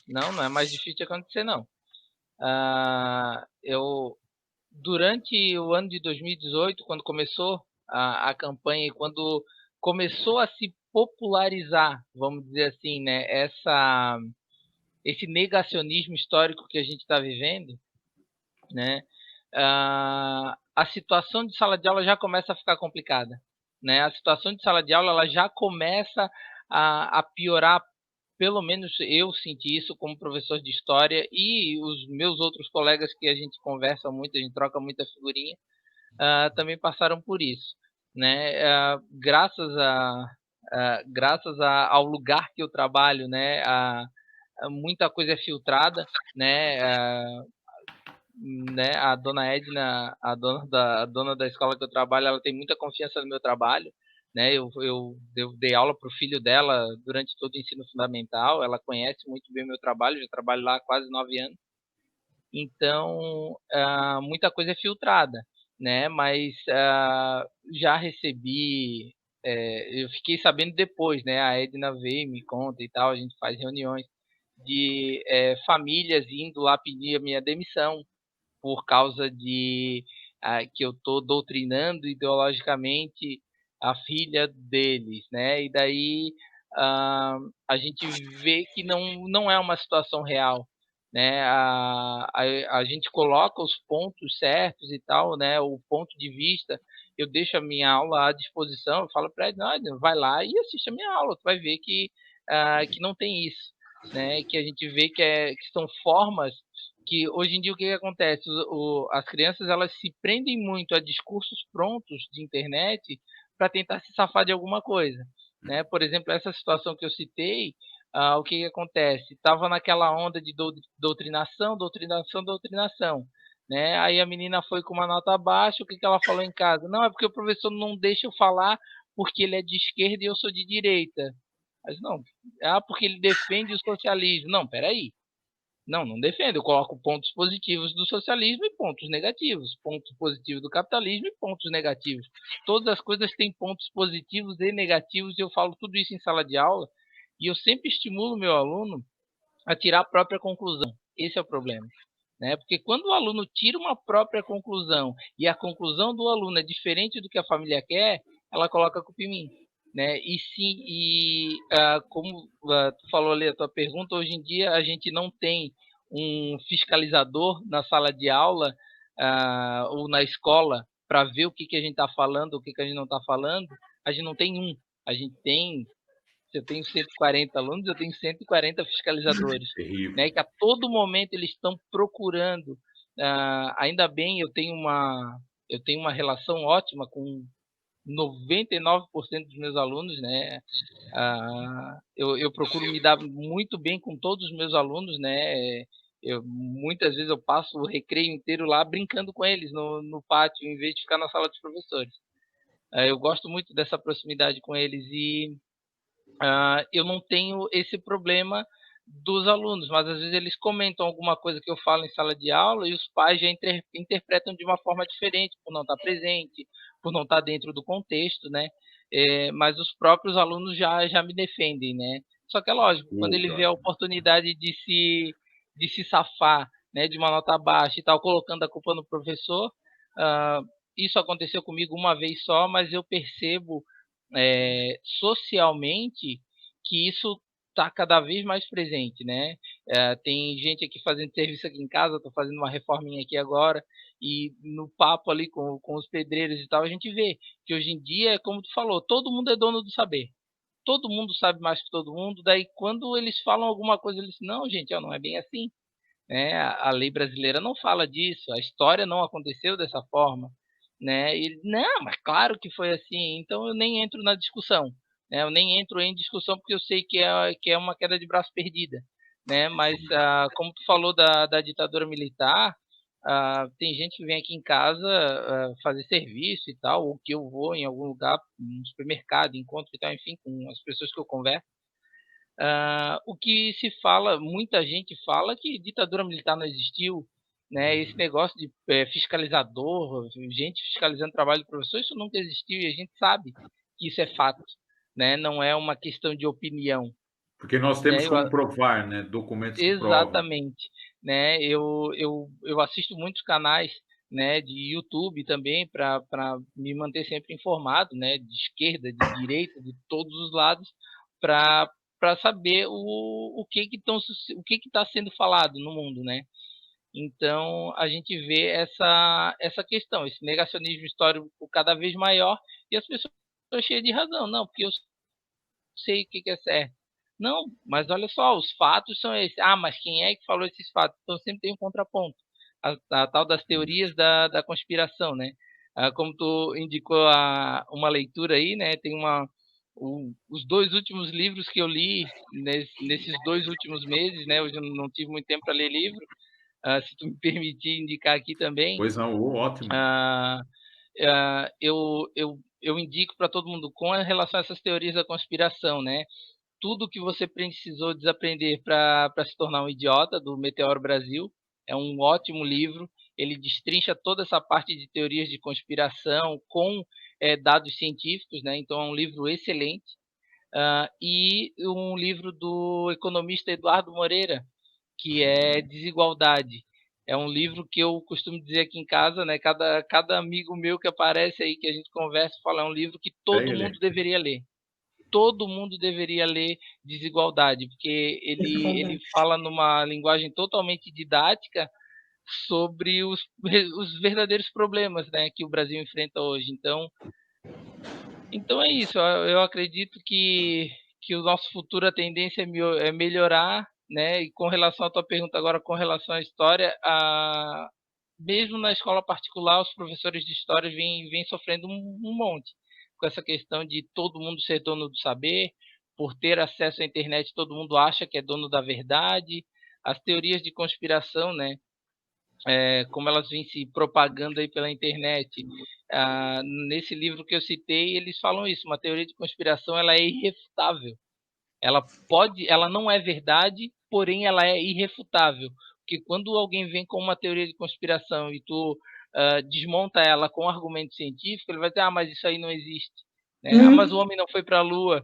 não é mais difícil de acontecer, não. Eu durante o ano de 2018, quando começou a campanha e quando começou a se popularizar, vamos dizer assim, né, esse negacionismo histórico que a gente está vivendo, né, a situação de sala de aula já começa a ficar complicada, né? A situação de sala de aula ela já começa a piorar. Pelo menos eu senti isso como professor de história e os meus outros colegas que a gente conversa muito, a gente troca muita figurinha, também passaram por isso, né? Ao lugar que eu trabalho, né? Muita coisa é filtrada, né? Né? A dona Edna, a dona da escola que eu trabalho, ela tem muita confiança no meu trabalho, né? Eu dei aula para o filho dela durante todo o ensino fundamental, ela conhece muito bem o meu trabalho, já trabalho lá há quase 9 anos. Então, muita coisa é filtrada, né? Mas já recebi, eu fiquei sabendo depois, né? A Edna veio e me conta e tal, a gente faz reuniões de famílias indo lá pedir a minha demissão por causa de que eu estou doutrinando ideologicamente a filha deles, né? E daí ah, a gente vê que não é uma situação real, né? A gente coloca os pontos certos e tal, né? O ponto de vista, eu deixo a minha aula à disposição, eu falo para ele, não, vai lá e assiste a minha aula, tu vai ver que não tem isso, né? Que a gente vê que são formas que hoje em dia o que acontece? As crianças elas se prendem muito a discursos prontos de internet para tentar se safar de alguma coisa, né? Por exemplo, essa situação que eu citei, o que acontece? Estava naquela onda de doutrinação, né? Aí a menina foi com uma nota baixa, o que ela falou em casa? Não, é porque o professor não deixa eu falar porque ele é de esquerda e eu sou de direita. Mas não, porque ele defende o socialismo. Não, peraí. Não defendo. Eu coloco pontos positivos do socialismo e pontos negativos. Pontos positivos do capitalismo e pontos negativos. Todas as coisas têm pontos positivos e negativos e eu falo tudo isso em sala de aula e eu sempre estimulo o meu aluno a tirar a própria conclusão. Esse é o problema, né? Porque quando o aluno tira uma própria conclusão e a conclusão do aluno é diferente do que a família quer, ela coloca a culpa em mim, né? E sim, como tu falou ali a tua pergunta, hoje em dia a gente não tem um fiscalizador na sala de aula ou na escola para ver o que a gente está falando, o que a gente não está falando. A gente não tem um, a gente tem se eu tenho 140 alunos, eu tenho 140 fiscalizadores, Terrível. né? Que a todo momento eles estão procurando. Ainda bem, eu tenho uma relação ótima com 99% dos meus alunos, né? Eu procuro me dar muito bem com todos os meus alunos, né? Muitas vezes eu passo o recreio inteiro lá brincando com eles no pátio, em vez de ficar na sala dos professores. Eu gosto muito dessa proximidade com eles e eu não tenho esse problema dos alunos, mas às vezes eles comentam alguma coisa que eu falo em sala de aula e os pais já interpretam de uma forma diferente, por não estar presente, por não estar dentro do contexto, né? Mas os próprios alunos já me defendem, né? Só que é lógico, quando ele vê Puta. a oportunidade de se safar, né, de uma nota baixa e tal, colocando a culpa no professor, ah, isso aconteceu comigo uma vez só, mas eu percebo socialmente que isso está cada vez mais presente, né? Tem gente aqui fazendo serviço aqui em casa, estou fazendo uma reforminha aqui agora, e no papo ali com os pedreiros e tal, a gente vê que hoje em dia, é como tu falou, todo mundo é dono do saber. Todo mundo sabe mais que todo mundo, daí quando eles falam alguma coisa, eles dizem, não, gente, ó, não é bem assim, né? A lei brasileira não fala disso, a história não aconteceu dessa forma, né? E não, mas claro que foi assim. Então eu nem entro na discussão, né? Eu nem entro em discussão porque eu sei que é uma queda de braço perdida, né? Mas como tu falou da ditadura militar, tem gente que vem aqui em casa fazer serviço e tal, ou que eu vou em algum lugar, no supermercado, encontro e tal, enfim, com as pessoas que eu converso. O que se fala, muita gente fala que ditadura militar não existiu, né? Esse negócio de fiscalizador, gente fiscalizando o trabalho do professor, isso nunca existiu e a gente sabe que isso é fato, né? Não é uma questão de opinião, Porque nós né? temos como provar, né? Documentos que provam. Exatamente, né? Eu assisto muitos canais, né, de YouTube também para me manter sempre informado, né, de esquerda, de direita, de todos os lados, para saber o que está sendo falado no mundo, né? Então a gente vê essa questão, esse negacionismo histórico cada vez maior e as pessoas estão cheias de razão, não, porque eu sei o que é certo. Não, mas olha só, os fatos são esses. Ah, mas quem é que falou esses fatos? Então sempre tem um contraponto. A tal das teorias da conspiração, né? Como tu indicou uma leitura aí, né? Tem os 2 últimos livros que eu li nesses 2 últimos meses, né? Hoje eu não tive muito tempo para ler livro. Se tu me permitir indicar aqui também, Pois não, ótimo. eu indico para todo mundo com relação a essas teorias da conspiração, né? Tudo que você precisou desaprender para se tornar um idiota, do Meteoro Brasil. É um ótimo livro. Ele destrincha toda essa parte de teorias de conspiração com dados científicos, né? Então é um livro excelente. E um livro do economista Eduardo Moreira, que é Desigualdade. É um livro que eu costumo dizer aqui em casa, né? Cada amigo meu que aparece aí, que a gente conversa, fala, é um livro que todo mundo deveria ler. Todo mundo deveria ler Desigualdade, porque ele fala numa linguagem totalmente didática sobre os verdadeiros problemas, né, que o Brasil enfrenta hoje. Então é isso. Eu acredito que o nosso futuro, a tendência é melhorar, né? E com relação à tua pergunta agora, com relação à história, mesmo na escola particular, os professores de história vêm sofrendo um monte com essa questão de todo mundo ser dono do saber, por ter acesso à internet, todo mundo acha que é dono da verdade. As teorias de conspiração, né? Como elas vêm se propagando aí pela internet. Nesse livro que eu citei, eles falam isso, uma teoria de conspiração ela é irrefutável. Ela não é verdade, porém ela é irrefutável. Porque quando alguém vem com uma teoria de conspiração e tu desmonta ela com argumento científico, ele vai dizer, mas isso aí não existe. Né? Mas o homem não foi para a Lua.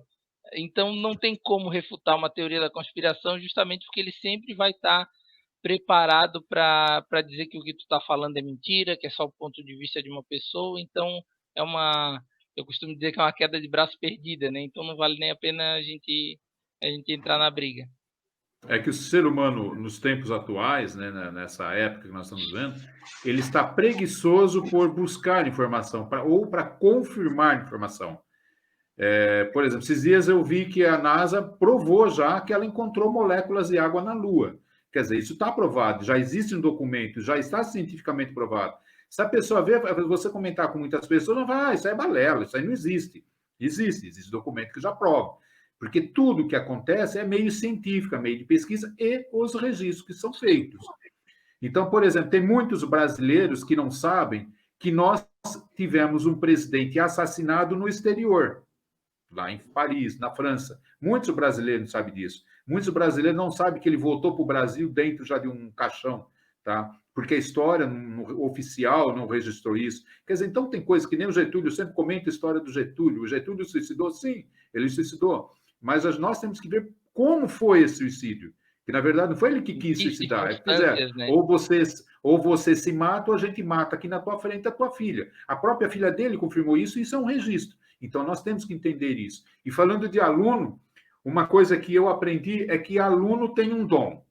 Então não tem como refutar uma teoria da conspiração, justamente porque ele sempre vai estar preparado para dizer que o que tu está falando é mentira, que é só o ponto de vista de uma pessoa. Então eu costumo dizer que é uma queda de braço perdida, né? Então não vale nem a pena a gente entrar na briga. É que o ser humano, nos tempos atuais, né, nessa época que nós estamos vendo, ele está preguiçoso por buscar informação ou para confirmar informação. Por exemplo, esses dias eu vi que a NASA provou já que ela encontrou moléculas de água na Lua. Quer dizer, isso está provado, já existe um documento, já está cientificamente provado. Se a pessoa ver, você comentar com muitas pessoas, não vai, isso é balela, isso aí não existe. Existe documento que já prova. Porque tudo que acontece é meio científico, é meio de pesquisa e os registros que são feitos. Então, por exemplo, tem muitos brasileiros que não sabem que nós tivemos um presidente assassinado no exterior, lá em Paris, na França. Muitos brasileiros não sabem disso. Muitos brasileiros não sabem que ele voltou para o Brasil dentro já de um caixão, tá? Porque a história oficial não registrou isso. Quer dizer, então tem coisa que nem o Getúlio, sempre comenta a história do Getúlio. O Getúlio suicidou? Sim, ele suicidou. Mas nós temos que ver como foi esse suicídio. Que, na verdade, não foi ele que quis suicidar. Né? Ou você se mata ou a gente mata aqui na tua frente a tua filha. A própria filha dele confirmou isso e isso é um registro. Então, nós temos que entender isso. E falando de aluno, uma coisa que eu aprendi é que aluno tem um dom.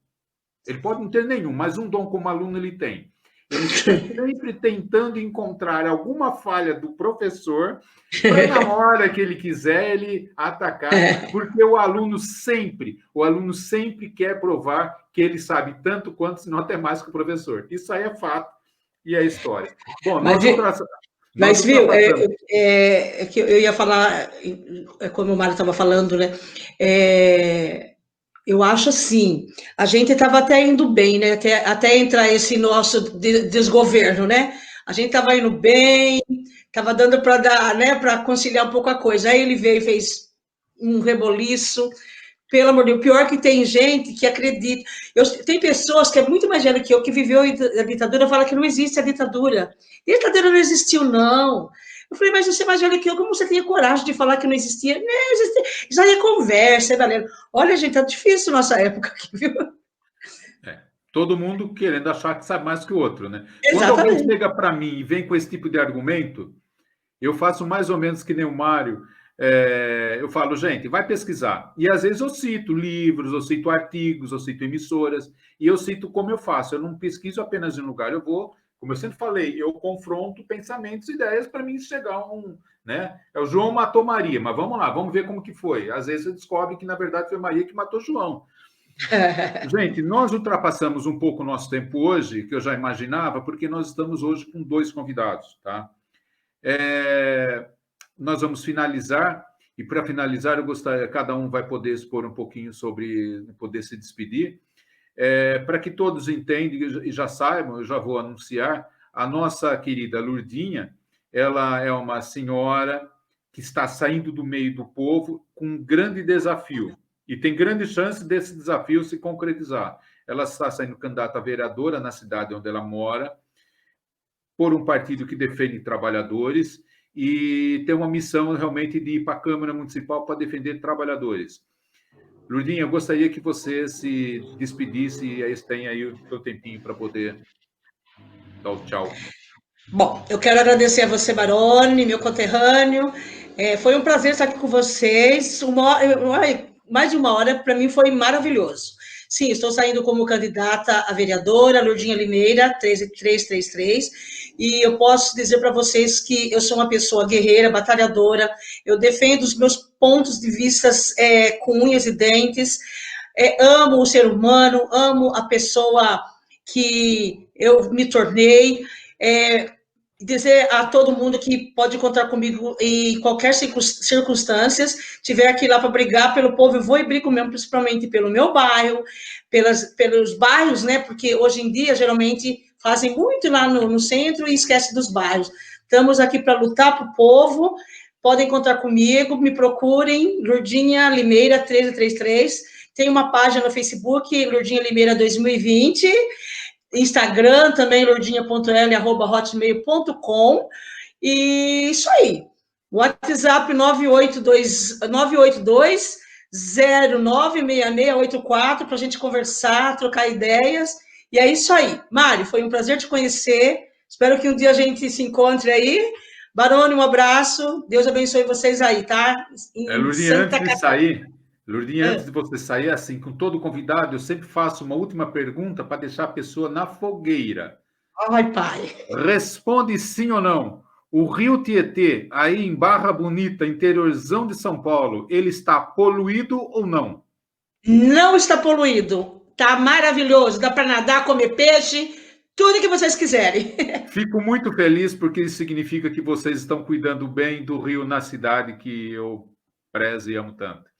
Ele pode não ter nenhum, mas um dom como aluno ele tem. Ele está sempre tentando encontrar alguma falha do professor para, na hora que ele quiser, ele atacar, porque o aluno sempre quer provar que ele sabe tanto quanto, se não até mais que o professor. Isso aí é fato e é história. Bom, mas viu, que eu ia falar, como o Mário estava falando, né? Eu acho assim, a gente estava até indo bem, né? Até entrar esse nosso desgoverno, né? A gente estava indo bem, estava dando para dar, né? Para conciliar um pouco a coisa. Aí ele veio e fez um reboliço, Pelo amor de Deus, pior que tem gente que acredita. Tem pessoas que é muito mais velha que eu, que viveu a ditadura, fala que não existe a ditadura. Ditadura não existiu, não. Eu falei, mas você é mais velha que eu, como você tinha coragem de falar que não existia? Não, existia. Isso aí é conversa, é galera. Olha, gente, tá difícil nossa época aqui, viu? Todo mundo querendo achar que sabe mais que o outro, né? Quando alguém Exatamente. chega para mim e vem com esse tipo de argumento, eu faço mais ou menos que nem o Mário. Eu falo, gente, vai pesquisar. E às vezes eu cito livros, eu cito artigos, eu cito emissoras, e eu cito como eu faço. Eu não pesquiso apenas em um lugar, eu vou, como eu sempre falei, eu confronto pensamentos e ideias para mim chegar a um. Né? O João matou Maria, mas vamos lá, vamos ver como que foi. Às vezes você descobre que, na verdade, foi Maria que matou João. Gente, nós ultrapassamos um pouco o nosso tempo hoje, que eu já imaginava, porque nós estamos hoje com 2 convidados, tá? Nós vamos finalizar, e para finalizar, eu gostaria, cada um vai poder expor um pouquinho sobre poder se despedir. Para que todos entendam e já saibam, eu já vou anunciar, a nossa querida Lurdinha, ela é uma senhora que está saindo do meio do povo com um grande desafio, e tem grande chance desse desafio se concretizar. Ela está saindo candidata a vereadora na cidade onde ela mora, por um partido que defende trabalhadores, e tem uma missão realmente de ir para a Câmara Municipal para defender trabalhadores. Lourdinha, eu gostaria que você se despedisse e aí tem aí o seu tempinho para poder dar o tchau. Bom, eu quero agradecer a você, Baroni, meu conterrâneo. Foi um prazer estar aqui com vocês. Mais de uma hora, para mim, foi maravilhoso. Sim, estou saindo como candidata a vereadora, Lourdinha Limeira, 13333, e eu posso dizer para vocês que eu sou uma pessoa guerreira, batalhadora, eu defendo os meus pontos de vista com unhas e dentes, amo o ser humano, amo a pessoa que eu me tornei, dizer a todo mundo que pode contar comigo em qualquer circunstância, tiver que ir lá para brigar pelo povo, eu vou e brigo mesmo, principalmente pelo meu bairro, pelos bairros, né? Porque hoje em dia, geralmente, fazem muito lá no centro e esquecem dos bairros. Estamos aqui para lutar para o povo, podem contar comigo, me procurem, Lourdinha Limeira 1333, tem uma página no Facebook, Lourdinha Limeira 2020, Instagram também, lourdinha.l@hotmail.com. E isso aí. WhatsApp 982 096684 para a gente conversar, trocar ideias. E é isso aí. Mário, foi um prazer te conhecer. Espero que um dia a gente se encontre aí. Barone, um abraço. Deus abençoe vocês aí, tá? Em Lourdinha, Santa Catarina. Antes de você sair, assim, com todo convidado, eu sempre faço uma última pergunta para deixar a pessoa na fogueira. Ai, pai. Responde sim ou não. O Rio Tietê, aí em Barra Bonita, interiorzão de São Paulo, ele está poluído ou não? Não está poluído. Está maravilhoso. Dá para nadar, comer peixe, tudo que vocês quiserem. Fico muito feliz porque isso significa que vocês estão cuidando bem do rio na cidade que eu prezo e amo tanto.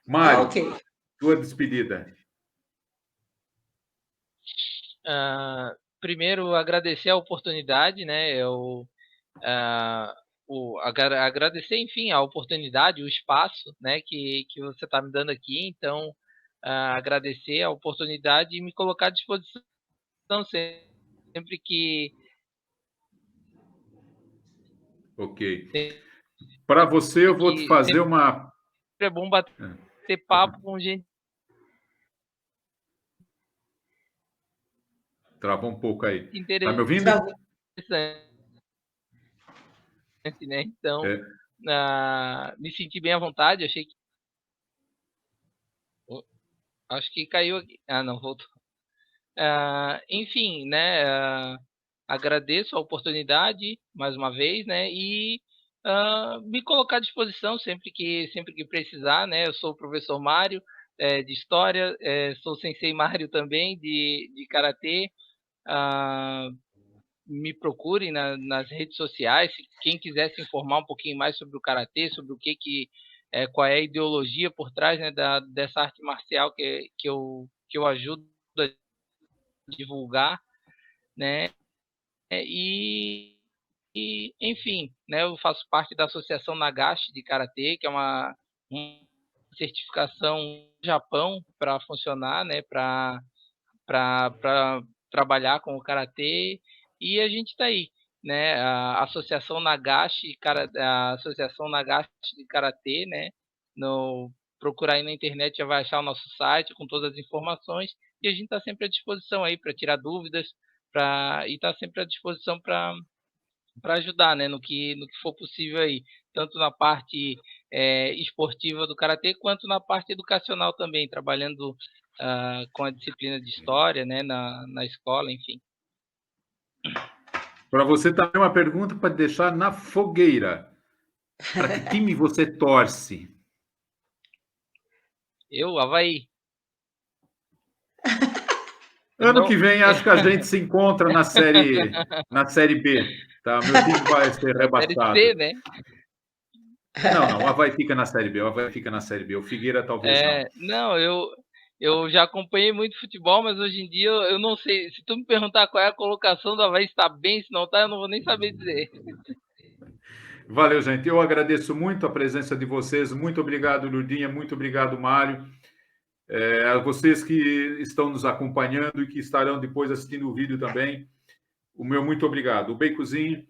Mário, Ok. tua despedida. Primeiro, agradecer a oportunidade, né? Agradecer, enfim, a oportunidade, o espaço, né, que você está me dando aqui. Então, agradecer a oportunidade e me colocar à disposição sempre que Ok. Para você, eu vou te fazer sempre uma. é bom bater papo com gente Travou um pouco aí. Tá me ouvindo? interessante, né? Então, É. me senti bem à vontade. Achei que acho que caiu aqui. Não, voltou. Enfim, né? Agradeço a oportunidade mais uma vez, né? E me colocar à disposição sempre que precisar, né? Eu sou o professor Mário, de história, sou sensei Mário também de karatê. Me procurem nas redes sociais. Quem quiser se informar um pouquinho mais sobre o karatê, sobre qual é a ideologia por trás, né, dessa arte marcial que eu ajudo a divulgar, né? Enfim, né, eu faço parte da Associação Nagashi de Karatê, que é uma certificação no Japão para funcionar, né, para trabalhar com o karatê, e a gente está aí, né? A Associação Nagashi de Karatê, né? Procurar aí na internet, já vai achar o nosso site com todas as informações, e a gente está sempre à disposição aí para tirar dúvidas, e está sempre à disposição para ajudar, né, no que for possível aí, tanto na parte esportiva do karatê, quanto na parte educacional também, trabalhando com a disciplina de história, né, na escola, enfim. Para você também uma pergunta para deixar na fogueira. Para que time você torce? Eu, Avaí. Ano que vem, acho que a gente se encontra na série B. Tá? Meu time vai ser rebaixado. Série C, né? Não, o Avaí fica na série B. O Avaí fica na série B. O Figueira talvez não. Não, eu já acompanhei muito futebol, mas hoje em dia eu não sei. Se tu me perguntar qual é a colocação do Avaí, se tá bem, se não tá, eu não vou nem saber dizer. Valeu, gente. Eu agradeço muito a presença de vocês. Muito obrigado, Lourdinha. Muito obrigado, Mário. A vocês que estão nos acompanhando e que estarão depois assistindo o vídeo também, o meu muito obrigado. O Bacozinho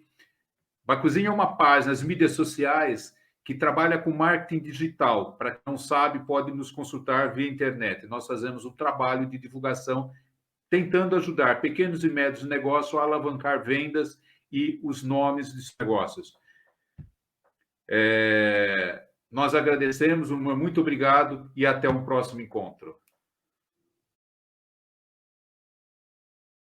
é uma página nas mídias sociais que trabalha com marketing digital. Para quem não sabe, pode nos consultar via internet. Nós fazemos um trabalho de divulgação tentando ajudar pequenos e médios negócios a alavancar vendas e os nomes dos negócios. Nós agradecemos, muito obrigado e até um próximo encontro.